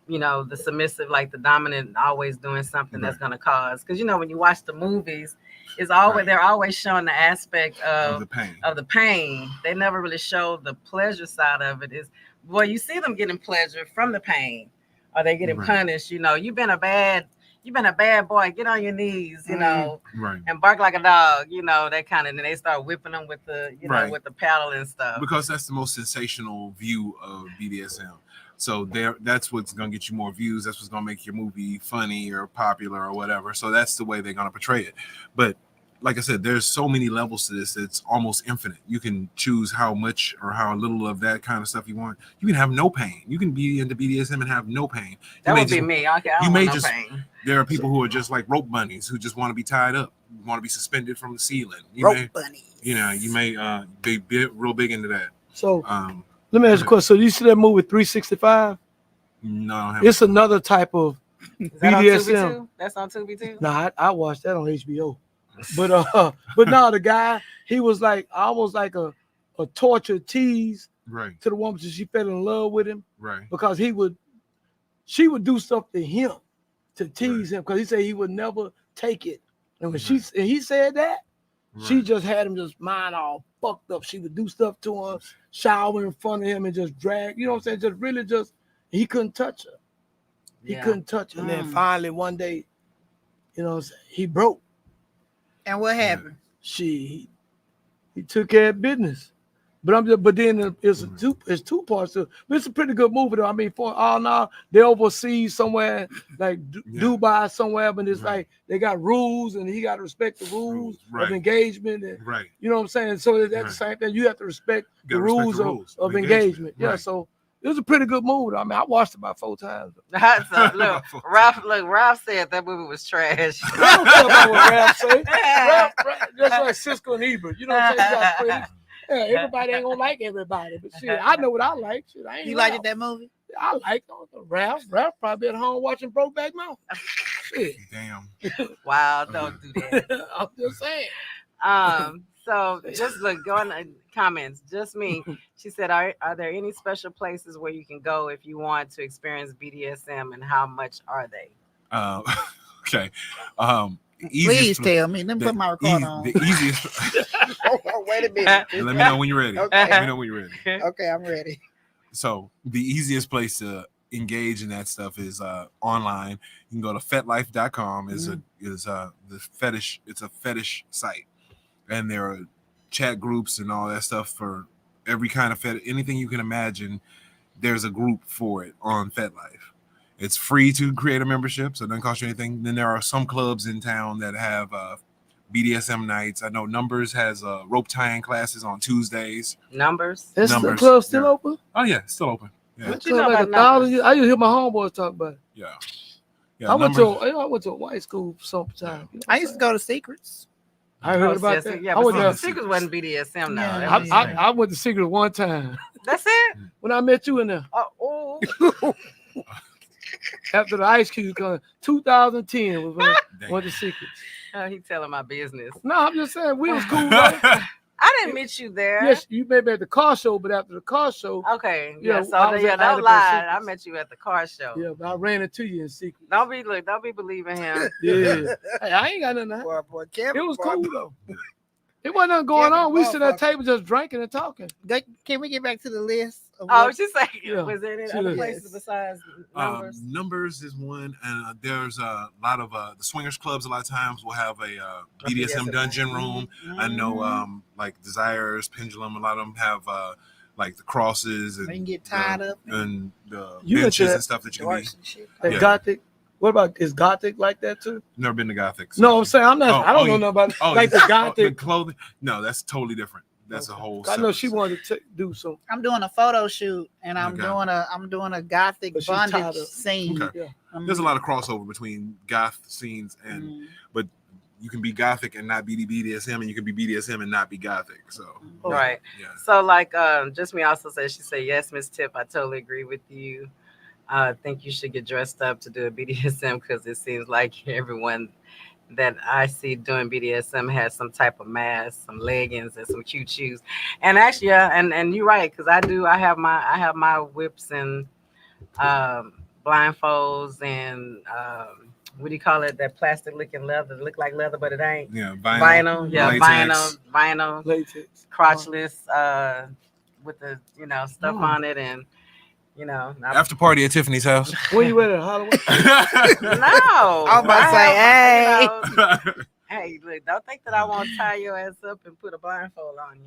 the submissive, like the dominant, always doing something that's going to cause. Because when you watch the movies, it's always they're always showing the aspect of the pain. They never really show the pleasure side of it. You see them getting pleasure from the pain, or they getting punished. You've been a bad boy. Get on your knees, and bark like a dog. That kind of. And they start whipping them with the with the paddle and stuff. Because that's the most sensational view of BDSM. So that's what's going to get you more views. That's what's going to make your movie funny or popular or whatever. So that's the way they're going to portray it. But like I said, there's so many levels to this. It's almost infinite. You can choose how much or how little of that kind of stuff you want. You can have no pain. You can be into BDSM and have no pain. That would be me. Okay, I don't want no pain. There are people who are just like rope bunnies who just want to be tied up, want to be suspended from the ceiling. Rope bunnies. You may be real big into that. So let me ask you a question. So you see that movie 365? No, I it's another type of BDSM. That's on Tubi too? Nah, I watched that on HBO. But no, the guy, he was like almost like a torture tease to the woman, so she fell in love with him. Right. Because she would do stuff to him to tease him, because he said he would never take it. And when he said that, she just had him just mind all fucked up. She would do stuff to him, shower in front of him, and just drag, you know what I'm saying? He couldn't touch her. He couldn't touch her. And then finally one day, he broke. And what happened? He took care of business. But then it's two parts to it. But it's a pretty good movie though. I mean, for all now, they overseas somewhere like Dubai somewhere, but it's like they got rules and he got to respect the rules of engagement. And, you know what I'm saying? So that's the same thing. You have to respect the rules of engagement. Yeah, so it was a pretty good movie. I mean, I watched it about 4 times. So, Ralph said that movie was trash. I don't care about what Ralph said. Ralph, just like Cisco and Ebert. You know what I'm saying? Everybody ain't gonna like everybody, but shit, I know what I like. Shit, I ain't. You liked that movie? I like Ralph. Ralph probably at home watching Brokeback Mountain. Shit. Damn. Wow, don't do that. I'm just saying. So just go in the comments. Just me. She said, "Are there any special places where you can go if you want to experience BDSM, and how much are they?" Okay. Please tell me. Let me put my record on. The easiest. Wait a minute. Let me know when you're ready. Okay. Let me know when you're ready. Okay, I'm ready. So the easiest place to engage in that stuff is online. You can go to fetlife.com. The fetish. It's a fetish site, and there are chat groups and all that stuff for every kind of fetish. Anything you can imagine, there's a group for it on FetLife. It's free to create a membership, so it doesn't cost you anything. Then there are some clubs in town that have BDSM nights. I know Numbers has rope tying classes on Tuesdays. Numbers? Is the club still open? Oh, yeah, it's still open. Yeah. What you know about Numbers? I used to hear my homeboys talk about it. Yeah. I went to a white school sometime. You know I used to go to Secrets. I heard about that. Yeah, but Secrets wasn't BDSM now. I went to Secrets one time. That's it? When I met you in there. Oh. After the Ice Cube come, 2010 was when I went to Secrets. Oh, he telling my business. No, I'm just saying we was cool. Right? I didn't meet you there. Yes, you met me at the car show, but after the car show, okay, don't lie. I met you at the car show. Yeah, but I ran into you in Secrets. Don't be believing him. Yeah, hey, I ain't got nothing to hide. Boy, Kevin, it was cool though. It wasn't nothing going on. We sit at that table just drinking and talking. Can we get back to the list? She's saying, was there any other places besides Numbers? Numbers is one, and there's a lot of the swingers clubs. A lot of times will have a BDSM dungeon room. I know, like Desires, Pendulum. A lot of them have like the crosses and they can get tied up and the benches and stuff that you can be. Gothic. What about, is Gothic like that too? Never been to Gothic. So. No, I'm saying I'm not. I don't know nothing about like the Gothic the clothing. No, that's totally different. That's a whole. I know she wanted to do some. I'm doing a photo shoot and I'm doing a Gothic bondage scene. Okay. Yeah. There's a lot of crossover between goth scenes and, but you can be Gothic and not be BDSM, and you can be BDSM and not be Gothic. So right. Yeah. So like, just me also said, she said, yes, Miss Tip, I totally agree with you. think you should get dressed up to do a BDSM because it seems like everyone that I see doing BDSM has some type of mask, some leggings, and some cute shoes. And actually, yeah, and you're right because I have my whips and blindfolds and what do you call it? That plastic looking leather, look like leather, but it ain't. Yeah, Vinyl, yeah, latex. vinyl, Latex. crotchless, with the stuff on it, and After party at Tiffany's house. When you at a Halloween? no, I was about to say, hey. Hey, look, don't think that I won't tie your ass up and put a blindfold on you.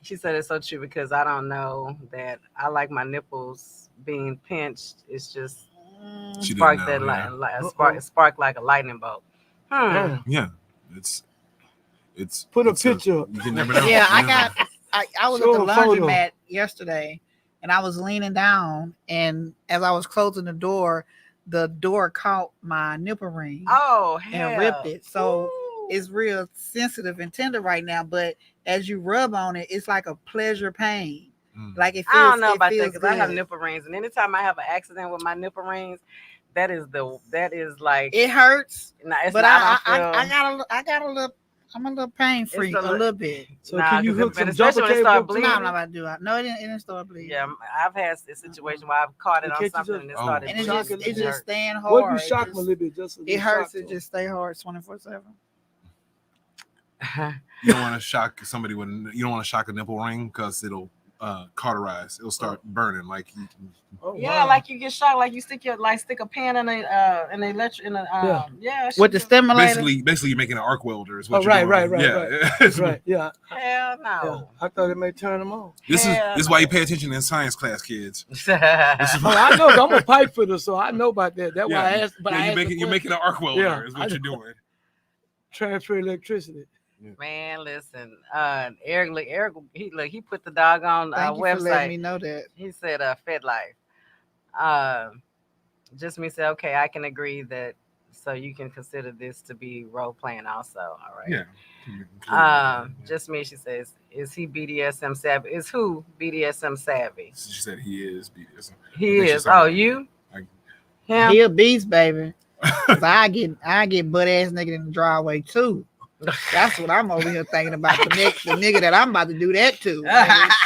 She said it's so true because I don't know that I like my nipples being pinched. It's just spark that spark like a lightning bolt. Yeah, it's put a picture. You can never know. Yeah, I was Show at the a photo. laundromat yesterday, and I was leaning down, and as I was closing the door caught my nipple ring. Oh, hell. And ripped it. So Ooh. it's real sensitive and tender right now. But as you rub on it, it's like a pleasure pain. Like it feels. I don't know about that feels because I have good. nipple rings, and anytime I have an accident with my nipple rings, that is like It hurts. No, it's But not. I got a little. I'm a little pain free, a little bit. So can you hook some especially jumper when it start cable? bleeding. No, I'm not about to do it. No, it didn't start bleeding. Yeah, I've had a situation where I've caught it on Can't you something just- and it started And bleeding. it's just staying hard. What if you shock them a little bit? It hurts. It just stay hard 24/7. You don't want to shock somebody you don't want to shock a nipple ring because it'll cauterize. It'll start burning like. Yeah, like you get shocked, like you stick a pan in With the stimulator. Basically, you're making an arc welder. Is what Oh, you're right, doing. right. Right, yeah. Hell no. Yeah. I thought it may turn them on. This is why you pay attention in science class, kids. Oh, I know. I'm a pipe fitter, so I know about that. That's why I asked. But you're making an arc welder. Yeah, is what you're doing. Transfer electricity. Man, listen, Eric, he put the doggone Thank you website. for letting me know that. He said, FedLife. Just me say, okay, I can agree that. So you can consider this to be role playing, also. All right. Yeah. Just me. She says, is he BDSM savvy? Is who BDSM savvy? She said he is BDSM. He is. Oh, you? Him? He a beast, baby. I get butt ass nigga in the driveway too. That's what I'm over here thinking about. The nigga that I'm about to do that to.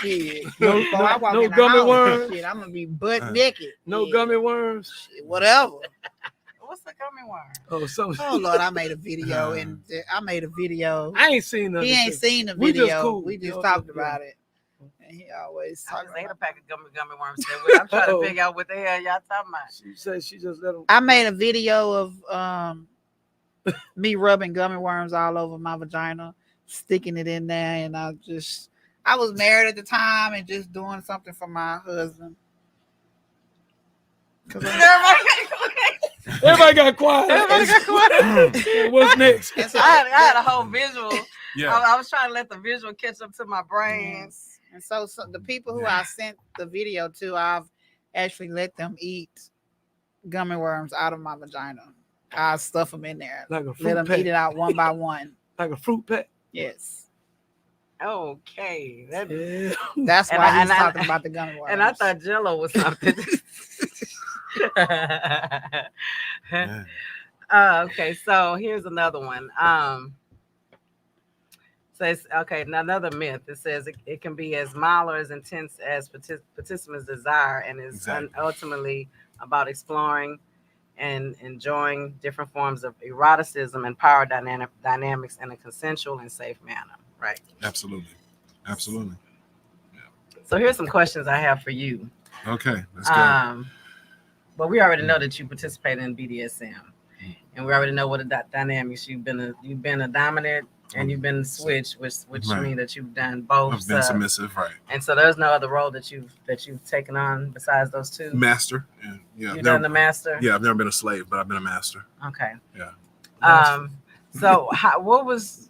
Shit. I walk in the gummy house, worms. shit, I'm gonna be butt naked. No gummy worms. Shit, whatever. What's the gummy worm? Oh, so. Oh Lord, I made a video and I ain't seen nothing. He ain't seen the We video. just cool. We just talked about it. And he always I talking just ate a about pack of gummy worms. I'm trying to figure out what the hell y'all talking about. She said she just let him. I made a video of me rubbing gummy worms all over my vagina, sticking it in there, and I was married at the time and just doing something for my husband. Everybody got quiet. What's next? And so I had a whole visual. Yeah. I was trying to let the visual catch up to my brain. And so the people who I sent the video to, I've actually let them eat gummy worms out of my vagina. I stuff them in there. Like a fruit Let them pack. eat it out one by one. Like a fruit pack. Yes. Okay. Yeah. That's And why I- he's and I- talking about the gummy worms. And I thought Jello was something. Okay, so here's another one. Says, okay, now another myth. It says it can be as mild or as intense as participants desire, and is ultimately about exploring and enjoying different forms of eroticism and power dynamics in a consensual and safe manner. Right. Absolutely. So here's some questions I have for you. Okay, let's go. But we already know that you participate in BDSM, and we already know what the dynamics. You've been a dominant and you've been switched, which Right. means that you've done both. I've been submissive, right? And so there's no other role that you've taken on besides those two. Master. Yeah. You've done the master. Yeah, I've never been a slave, but I've been a master. Okay. Yeah. So what was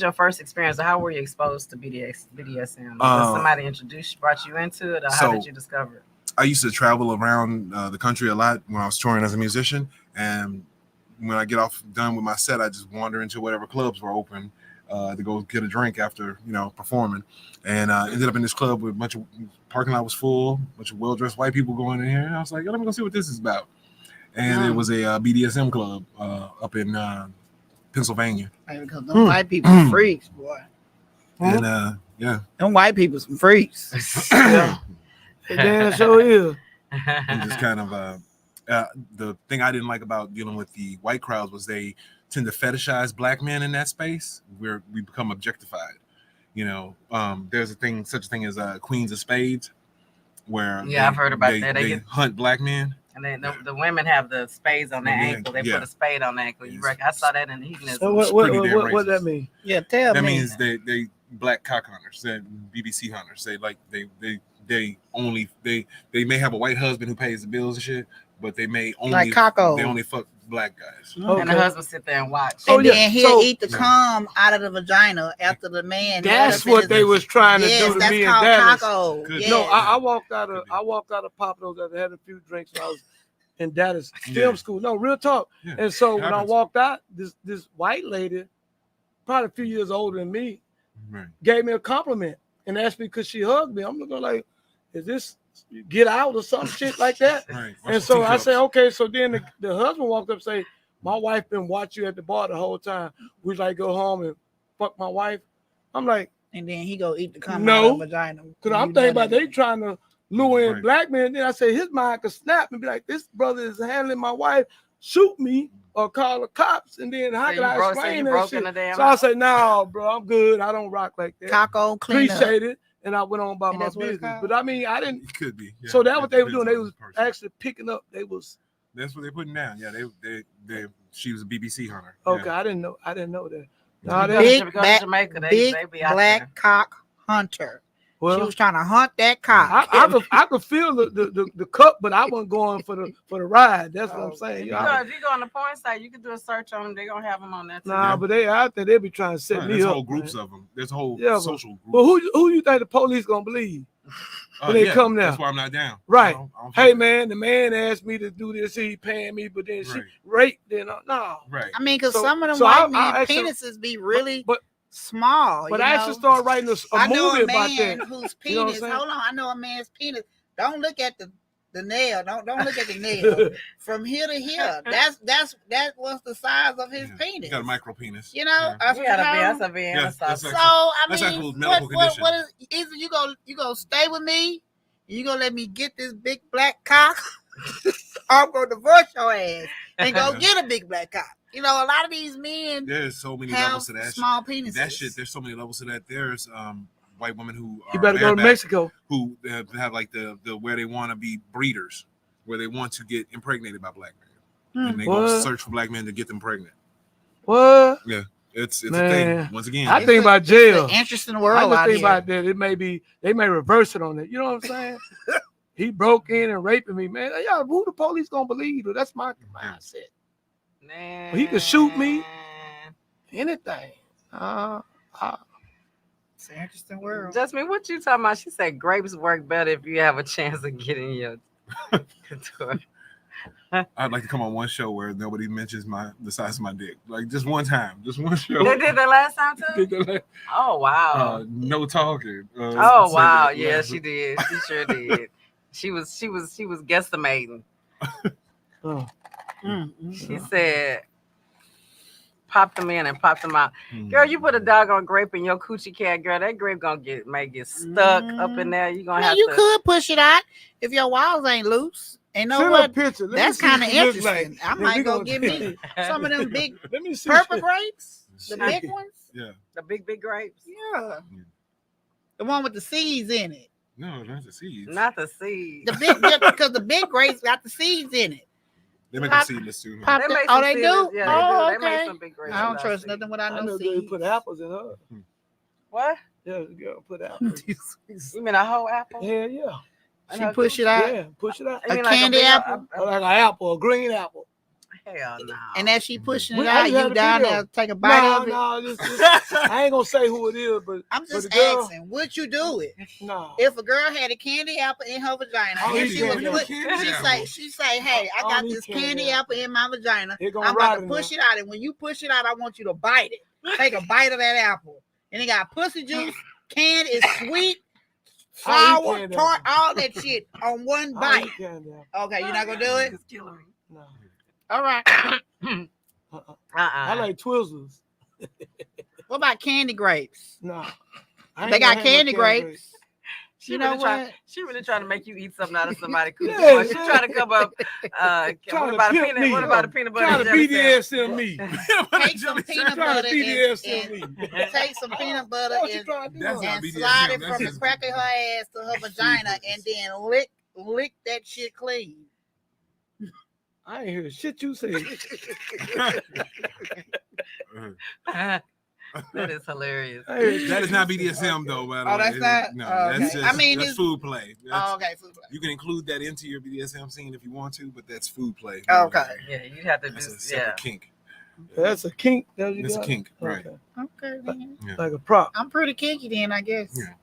your first experience, or how were you exposed to BDSM? Was somebody brought you into it, or how did you discover it? I used to travel around the country a lot when I was touring as a musician, and when I get done with my set, I just wander into whatever clubs were open to go get a drink after performing, and ended up in this club with a bunch of parking lot was full, a bunch of well dressed white people going in here. And I was like, let me go see what this is about. And it was a BDSM club up in Pennsylvania. Because them white people freaks, boy. And them white people some freaks. Yeah. Damn sure is. and just kind of the thing I didn't like about dealing with the white crowds was they tend to fetishize black men in that space where we become objectified. There's such a thing as queens of spades, where I've heard about that. They hunt black men. And then the women have the spades on their ankle. They put a spade on the ankle. You reckon? I saw that in the hedonism. So what that mean? Yeah, tell me. That means they black cock hunters, they BBC hunters. They may have a white husband who pays the bills and shit, but they may only they only fuck black guys. Okay. And the husband sit there and watch. And then he'll eat the cum out of the vagina after the man. That's what they was trying to do to me and Dallas. Yes. No, I walked out of Papados after I had a few drinks when I was in Dallas film school. No, real talk. Yeah. And so when I walked out, this white lady, probably a few years older than me, gave me a compliment and asked me because she hugged me. I'm looking like, is this get out or some shit like that? Right. And so I say, okay. So then the husband walked up and say, my wife been watching you at the bar the whole time. We like go home and fuck my wife. I'm like, and then he go eat the cum out of the vagina. Because I'm thinking about they trying to lure in black men. Then I say his mind could snap and be like, this brother is handling my wife, shoot me or call the cops. And then how can I explain that shit? So I say, no, bro, I'm good. I don't rock like that. Taco clean Appreciate it. And I went on about my business. But I mean, I didn't. It could be. Yeah. So that's what they were doing. They was actually picking up. That's what they putting down. Yeah, they she was a BBC hunter. Okay, yeah. I didn't know that. No, big black cock hunter. Well, she was trying to hunt that cock. I could feel the cup, but I wasn't going for the ride. That's what I'm saying. If you go on the porn site, you can do a search on them. They're gonna have them on that. Nah, but they out there. They be trying to set me there's up. Whole groups of them. There's whole social groups. But who you think the police gonna believe when they come now? That's why I'm not down. Right. I don't hey man, the man asked me to do this. He paying me, but then she raped. Then no. Right. I mean, because some of them white men penises be really. Small, but I actually started writing a movie about that. Whose penis? Hold on, I know a man's penis. Don't look at the nail. Don't look at the nail from here to here. That was the size of his penis. He got a micro penis. That's a man. So I mean, what is either you gonna stay with me? You gonna let me get this big black cock? Or I'm gonna divorce your ass and go get a big black cock. A lot of these men there's so many levels to that small penises. That shit, there's so many levels to that. There's white women who you better go to Mexico who have like the where they want to be breeders, where they want to get impregnated by black men, and they go search for black men to get them pregnant. What? Yeah, it's a thing. Once again, I think about jail. It's an interesting world. I think about that. It may be they may reverse it on it. You know what I'm saying? He broke in and raping me, man. Y'all, who the police gonna believe? That's my mindset. Man. He could shoot me. Anything. It's an interesting world. Jasmine, what you talking about? She said grapes work better if you have a chance of getting your couture. I'd like to come on one show where nobody mentions the size of my dick. Like just one time. Just one show. They did that last time too? Oh wow. No talking. Oh wow. Yeah, she did. She sure did. She was guesstimating. She said, pop them in and pop them out. Girl, you put a doggone grape in your coochie cat, girl. That grape may get stuck up in there. You gonna have to. You could push it out if your walls ain't loose. And know what? That's kind of interesting. I might go get me some of them big purple grapes. The big ones. Yeah. The big grapes. Yeah. The one with the seeds in it. No, not the seeds. Not the seeds. Because the big grapes got the seeds in it. They make them seedless too. They do? Yeah, they do. They make some big grapes. I don't trust nothing what I know. They put apples in her. What? Yeah, the girl put apples. You mean a whole apple? Yeah. She push it out. Yeah, push it out. A candy apple? Like an apple, a green apple. Hell no. And as she pushing it I out, just had you a down video. there take a bite No, of it. no, I ain't gonna say who it is, but I'm but just the girl, asking, would you do it? No. If a girl had a candy apple in her vagina, Oh, and he she was candy put, apple. she say, hey, I got this candy apple in my vagina. It gonna I'm about rot to in push there. it out, and when you push it out, I want you to bite it. Take a bite of that apple, and it got pussy juice. Candy is sweet, I eat sour, candy tart, apple. all that shit on one I bite. eat candy apple. Okay, you're not gonna do it? It's killing me. No. All right. I like Twizzlers. What about candy grapes? No. They got candy grapes. She You really know trying. what? She really trying to make you eat something out of somebody's coochie. Yeah, Boy, she trying to come up. What Trying to about a pimp peanut? me. What about a peanut butter? Trying to and jelly sandwich? BDSM me. Take some peanut Trying butter to BDSM me. and take some peanut butter What you and trying to do? That's not and BDSM, slide it that's from the just- crack of her ass to her vagina and then lick that shit clean. I ain't hear shit you said. That is hilarious. I ain't hear That is shit not you said. BDSM though, by the Oh, way. that's not? No, Oh, that's okay. just, I mean, that's it's- food play. That's, Oh, okay. Food play. You can include that into your BDSM scene if you want to, but that's food play. Okay. Yeah, you have to That's a do. separate Yeah. kink. That's a kink. That you It's a got? kink, right? Okay. Okay, then. Yeah. Like a prop. I'm pretty kinky then, I guess. Yeah.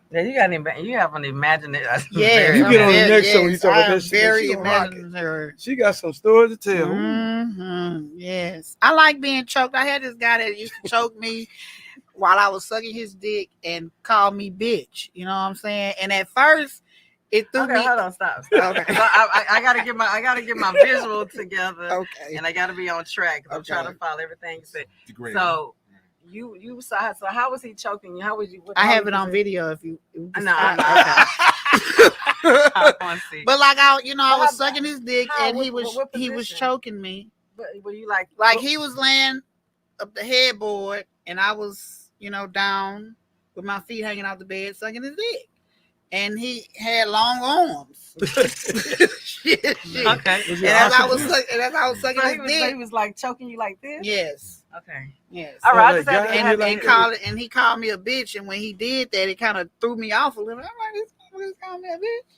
Yeah, you got you haven't imagined it. Yeah, You get on the next show, you yes, talk about I that am shit, very she gonna rock it. imaginary. She got some stories to tell. Yes, I like being choked. I had this guy that used to choke me while I was sucking his dick and call me bitch. You know what I'm saying? And at first, it threw Okay, me. hold on, stop. Okay. So I gotta get my visual together, Okay. and I gotta be on track. I'm Okay. trying to follow everything you said. Degrade. So you saw. So how was he choking you? How was you? I have it on video. If you, No, okay. I want to see. But like I How- was sucking his dick how- and he what was position? choking me. But were you like He was laying up the headboard and I was, down with my feet hanging out the bed sucking his dick. And he had long arms. Shit. okay? And as I was sucking So his he dick. was like choking you like this. Yes. Okay. Yes. All right. I like just have to God, have like- And he called me a bitch. And when he did that, it kind of threw me off a little. I'm like, this motherfucker's calling me a bitch.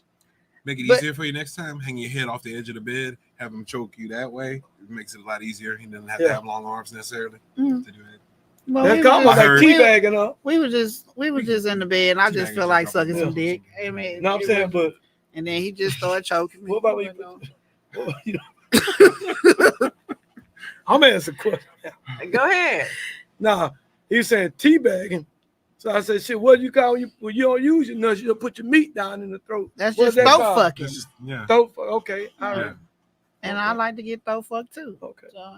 Make it But- easier for you next time. Hang your head off the edge of the bed. Have him choke you that way. It makes it a lot easier. He doesn't have Yeah. to have long arms necessarily Mm. to do it. Well, That's we were almost I like heard- teabagging up. we was just in the bed and I just Teabagging felt like is sucking some yeah. dick. I mean, No, I'm saying, but and then he just started choking me. what about when you I'm asking a question. Go ahead. Nah, he said teabagging. So I said, shit, what do you call you when you don't use your nuts, you don't put your meat down in the throat. That's What's just that throat called? fucking. It's just, yeah. Throat fuck. Okay, all right. Yeah. And I like to get throat fucked too. Okay. So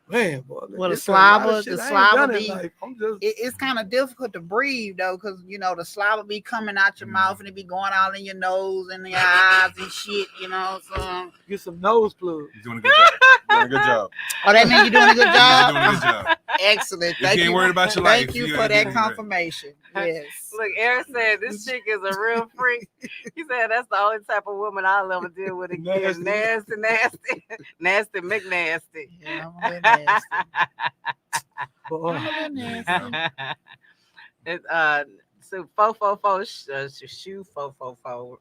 Man, boy. Well, the it's a lot of slobber- shit the I ain't done slobber in be- life. I'm just it's kind of difficult to breathe though, because the slobber be coming out your mouth and it be going all in your nose and your eyes and shit, So get some nose plugs. You're doing a good job. Doing a good job. oh, that means you're doing a good You're job. doing a good job. Excellent. If you ain't worried about your life, Thank you you for ain't that doing great. confirmation. Yes. Look, Eric said this chick is a real freak. He said that's the only type of woman I'll ever deal with again. Nasty. Nasty McNasty. Yeah, I'm a little nasty. Boy, I'm a little nasty. So 444 shoe 444.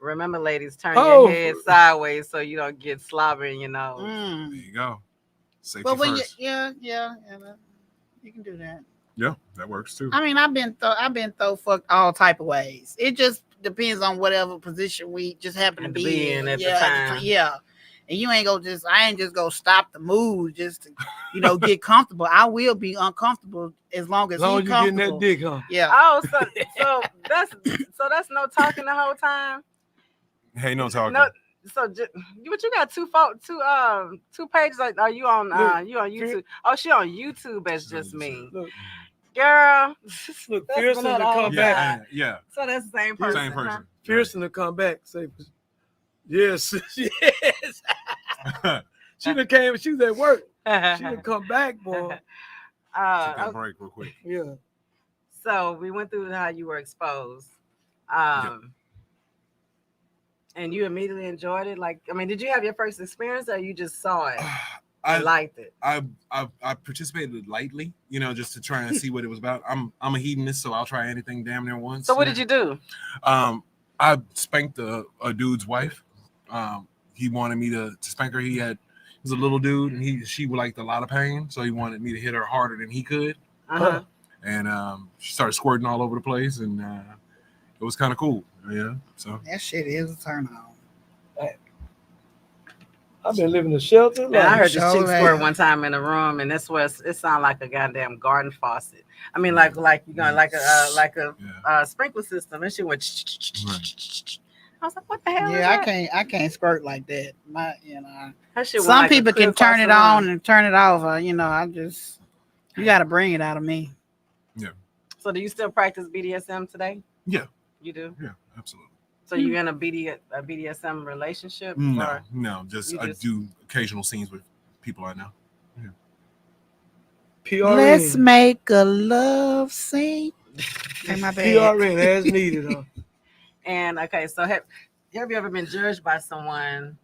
Remember, ladies, turn Oh. your head sideways so you don't get slobber in your nose. There Mm. you go. Safety But when first. you you can do that. Yeah, that works too. I mean, I've been throw fucked all type of ways. It just depends on whatever position we just happen to Had to be, be in at the time. Yeah. And you ain't I ain't just go stop the move just to, get comfortable. I will be uncomfortable as long as as long as he's you getting comfortable. that dick, huh? Yeah. Oh, so that's no talking the whole time. Hey, no talking. No, but you got two pages. Like, are you on you on YouTube? Oh, she on YouTube as just me, Look, girl. look, That's Pearson been to all come the back. time. Yeah. So that's the same person. Same person. Pearson to come back. Say, yes, yes. She done came. She was at work. She done come back, boy. Take that Okay. break real quick. Yeah. So we went through how you were exposed. And you immediately enjoyed it. Like, I mean, did you have your first experience, or you just saw it and liked it? I participated lightly, just to try and see what it was about. I'm a hedonist, so I'll try anything damn near once. So what did you do? I spanked a dude's wife. He wanted me to spank her. He was was a little dude, and she liked a lot of pain, so he wanted me to hit her harder than he could. Uh-huh. And she started squirting all over the place, and it was kind of cool. Yeah, so that shit is a turn on. I've been living in a shelter. And I heard this Sure chick have. squirt one time in the room, and this was it sounded like a goddamn garden faucet. I mean, like you know, like a sprinkler system, and she went. Right. I was like, what the hell? Yeah, is that? I can't squirt like that. That shit went Some like a people can clip off turn it the on room. and turn it off. You got to bring it out of me. Yeah. So, do you still practice BDSM today? Yeah. You do? Yeah, absolutely. So, you in a BDSM relationship? No, just I do occasional scenes with people I know. Yeah. PRN. Let's make a love scene. Okay, my bad. PRN as needed. Huh? And okay, so have you ever been judged by someone?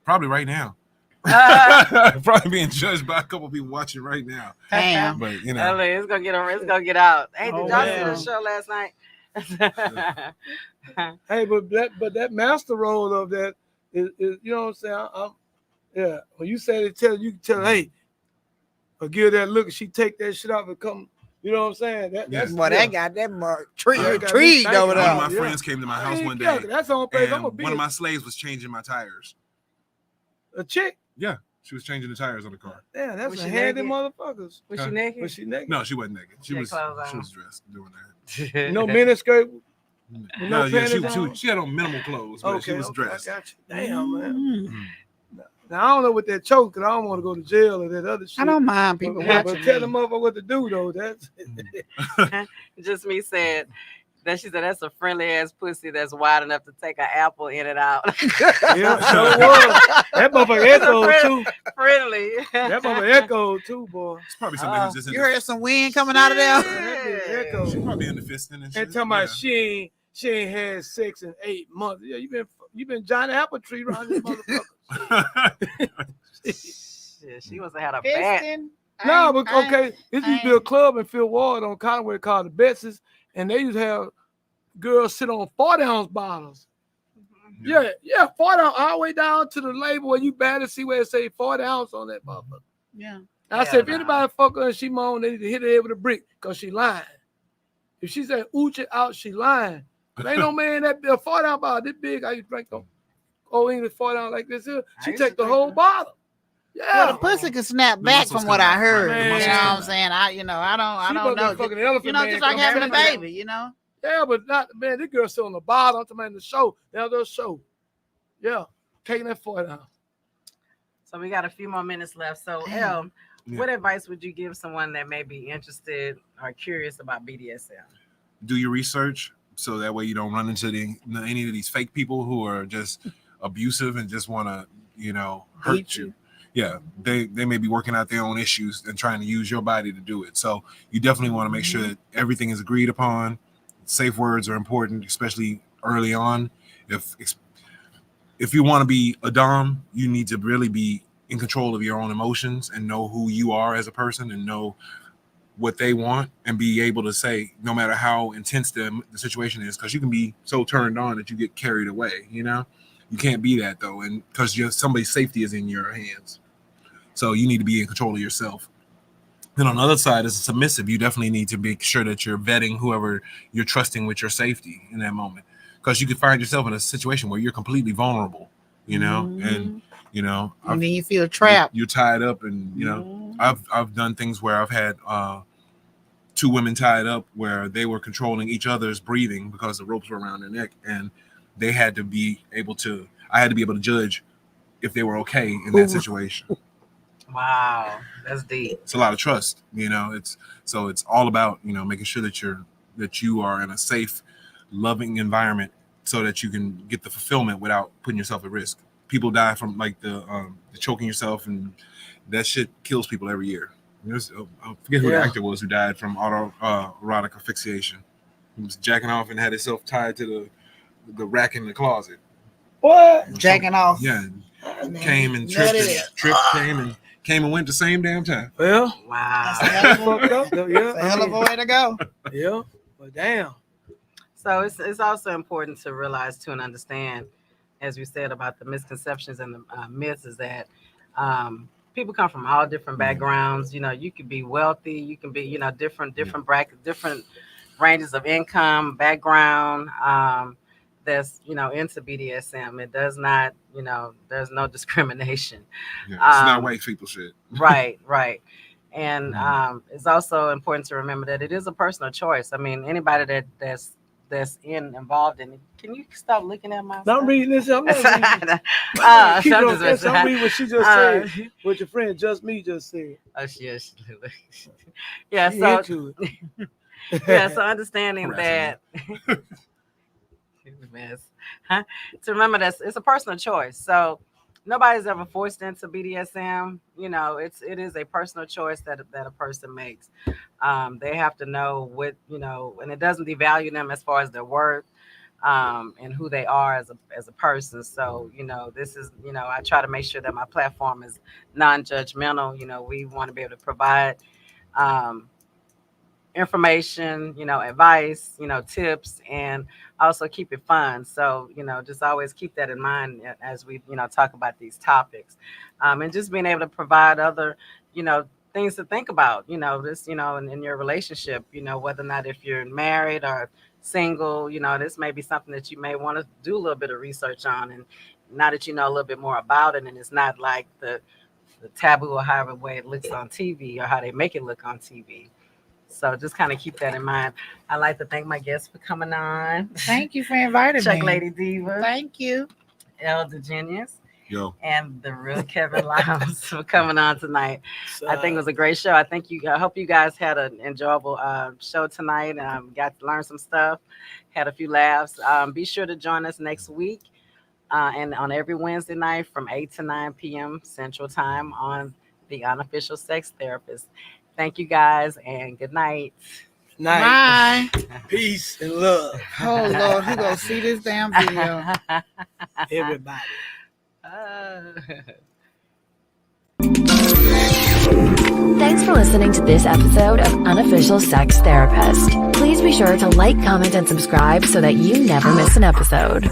Probably right now. Probably being judged by a couple people watching right now. Damn. But It's gonna get out. Hey, did y'all see yeah. the show last night? Hey, but that master role of that is you know what I'm saying? When you say it, you can tell her, hey, or give that look, and she take that shit off and come. You know what I'm saying? That's They got that mark tree over Thank there. you. one of my friends came to my house one day. That's on place. And I'm a bitch. one of my slaves was changing my tires. A chick. Yeah, she was changing the tires on the car. Yeah, that's Was a she handy naked? motherfuckers. Was she naked? Was she naked? No, she wasn't naked. She had was clothes on. dressed doing that. No miniskirt. No, yeah, panties on? she had on minimal clothes, but she was dressed. I got you. Damn, man. Now I don't know what that choke, because I don't want to go to jail or that other shit. I don't mind people But watching. tell the motherfucker what to do though. That's Just me said that she said that's a friendly ass pussy that's wide enough to take an apple in and out. yeah, sure was. That motherfucker echoed too. Friendly. That motherfucker echoed too, boy. It's probably something who's just in You heard some wind coming out of there? That bitch She's echoed. probably in the fisting and shit. And talking about she ain't had sex in 8 months. Yeah, you been Johnny Appletree around this motherfucker. Shit, she must have had a bad. Fisting? No, but okay, it used to be a club in Phil Ward on Conway called the Betsy's, and they used to have girls sit on 40-ounce bottles. Yeah, 40 ounce, all the way down to the label where you barely see where it say 40 ounce on that motherfucker. Yeah. I said, if anybody fuck her and she moan, they need to hit her head with a brick because she lying. If she said ooch it out, she lying. But ain't no man that a 40 ounce bottle this big. I used to drink them. Oh, English 40 ounce like this here. She take the whole bottle. Yeah. Well, the pussy can snap back muscles from what I heard. Man. You know what I'm saying? I don't know. Fucking elephant You know, man just like come having a having baby, you know? Yeah, but not, man, this girl still on the bottom. I'm talking about in the show. The other show. Yeah. Taking that 40 ounce. So we got a few more minutes left. So, what advice would you give someone that may be interested or curious about BDSM? Do your research so that way you don't run into any of these fake people who are just abusive and just want to, hurt you. Yeah, they may be working out their own issues and trying to use your body to do it. So you definitely want to make sure that everything is agreed upon. Safe words are important, especially early on. If you want to be a dom, you need to really be in control of your own emotions and know who you are as a person and know what they want and be able to say, no matter how intense the situation is, because you can be so turned on that you get carried away. You can't be that though, and because somebody's safety is in your hands. So you need to be in control of yourself. Then on the other side, as a submissive, you definitely need to make sure that you're vetting whoever you're trusting with your safety in that moment, because you could find yourself in a situation where you're completely vulnerable, and then you feel trapped. You're tied up, and I've done things where I've had 2 women tied up where they were controlling each other's breathing because the ropes were around their neck, and I had to be able to judge if they were okay in that situation. Wow, that's deep. It's a lot of trust, it's all about, making sure that you are in a safe, loving environment so that you can get the fulfillment without putting yourself at risk. People die from like the choking yourself, and that shit kills people every year. I forget who the actor was who died from autoerotic asphyxiation. He was jacking off and had himself tied to the rack in the closet. What? Jacking off. Yeah. Came and came and went the same damn time. Well, Wow. that's fucked up though. Yeah. It's a hell of a way to go. Yeah. But damn. So it's also important to realize too and understand, as we said about the misconceptions and the myths, is that People come from all different backgrounds. You know, you could be wealthy, you can be, you know, different brackets, different ranges of income, background. That's, you know, into BDSM. It does not, you know, there's no discrimination. Yeah, it's not white people shit. Right. And it's also important to remember that it is a personal choice. I mean, anybody that's involved in it. Can you stop looking at my? I'm reading this. I'm not reading. I'm I'm reading what she just said. What your friend Just Me just said. Oh, yeah. So yeah. So understanding that. To remember that it's a personal choice. So nobody's ever forced into BDSM. You know, it is a personal choice that a person makes. They have to know what, you know, and it doesn't devalue them as far as their worth, and who they are as a person. So, you know, this is, you know, I try to make sure that my platform is non-judgmental. You know, we want to be able to provide information, you know, advice, you know, tips, and also keep it fun. So, you know, just always keep that in mind as we, you know, talk about these topics, and just being able to provide other, you know, things to think about, you know, this, you know, in your relationship, you know, whether or not if you're married or single, you know, this may be something that you may want to do a little bit of research on, and now that you know a little bit more about it, and it's not like the taboo or however way it looks on TV or how they make it look on TV. So just kind of keep that in mind. I'd like to thank my guests for coming on. Thank you for inviting Chuck me. Lady Diva. Thank you. Elder Genius. Yo. And the real Kevin Lyles for coming on tonight. I think it was a great show. I hope you guys had an enjoyable show tonight. Got to learn some stuff, had a few laughs. Be sure to join us next week, and on every Wednesday night from 8 to 9 p.m. Central Time on The Unofficial Sex Therapist. Thank you guys, and good night. Bye. Peace and love. Oh Lord, who gonna see this damn video? Everybody. Thanks for listening to this episode of Unofficial Sex Therapist. Please be sure to like, comment, and subscribe so that you never miss an episode.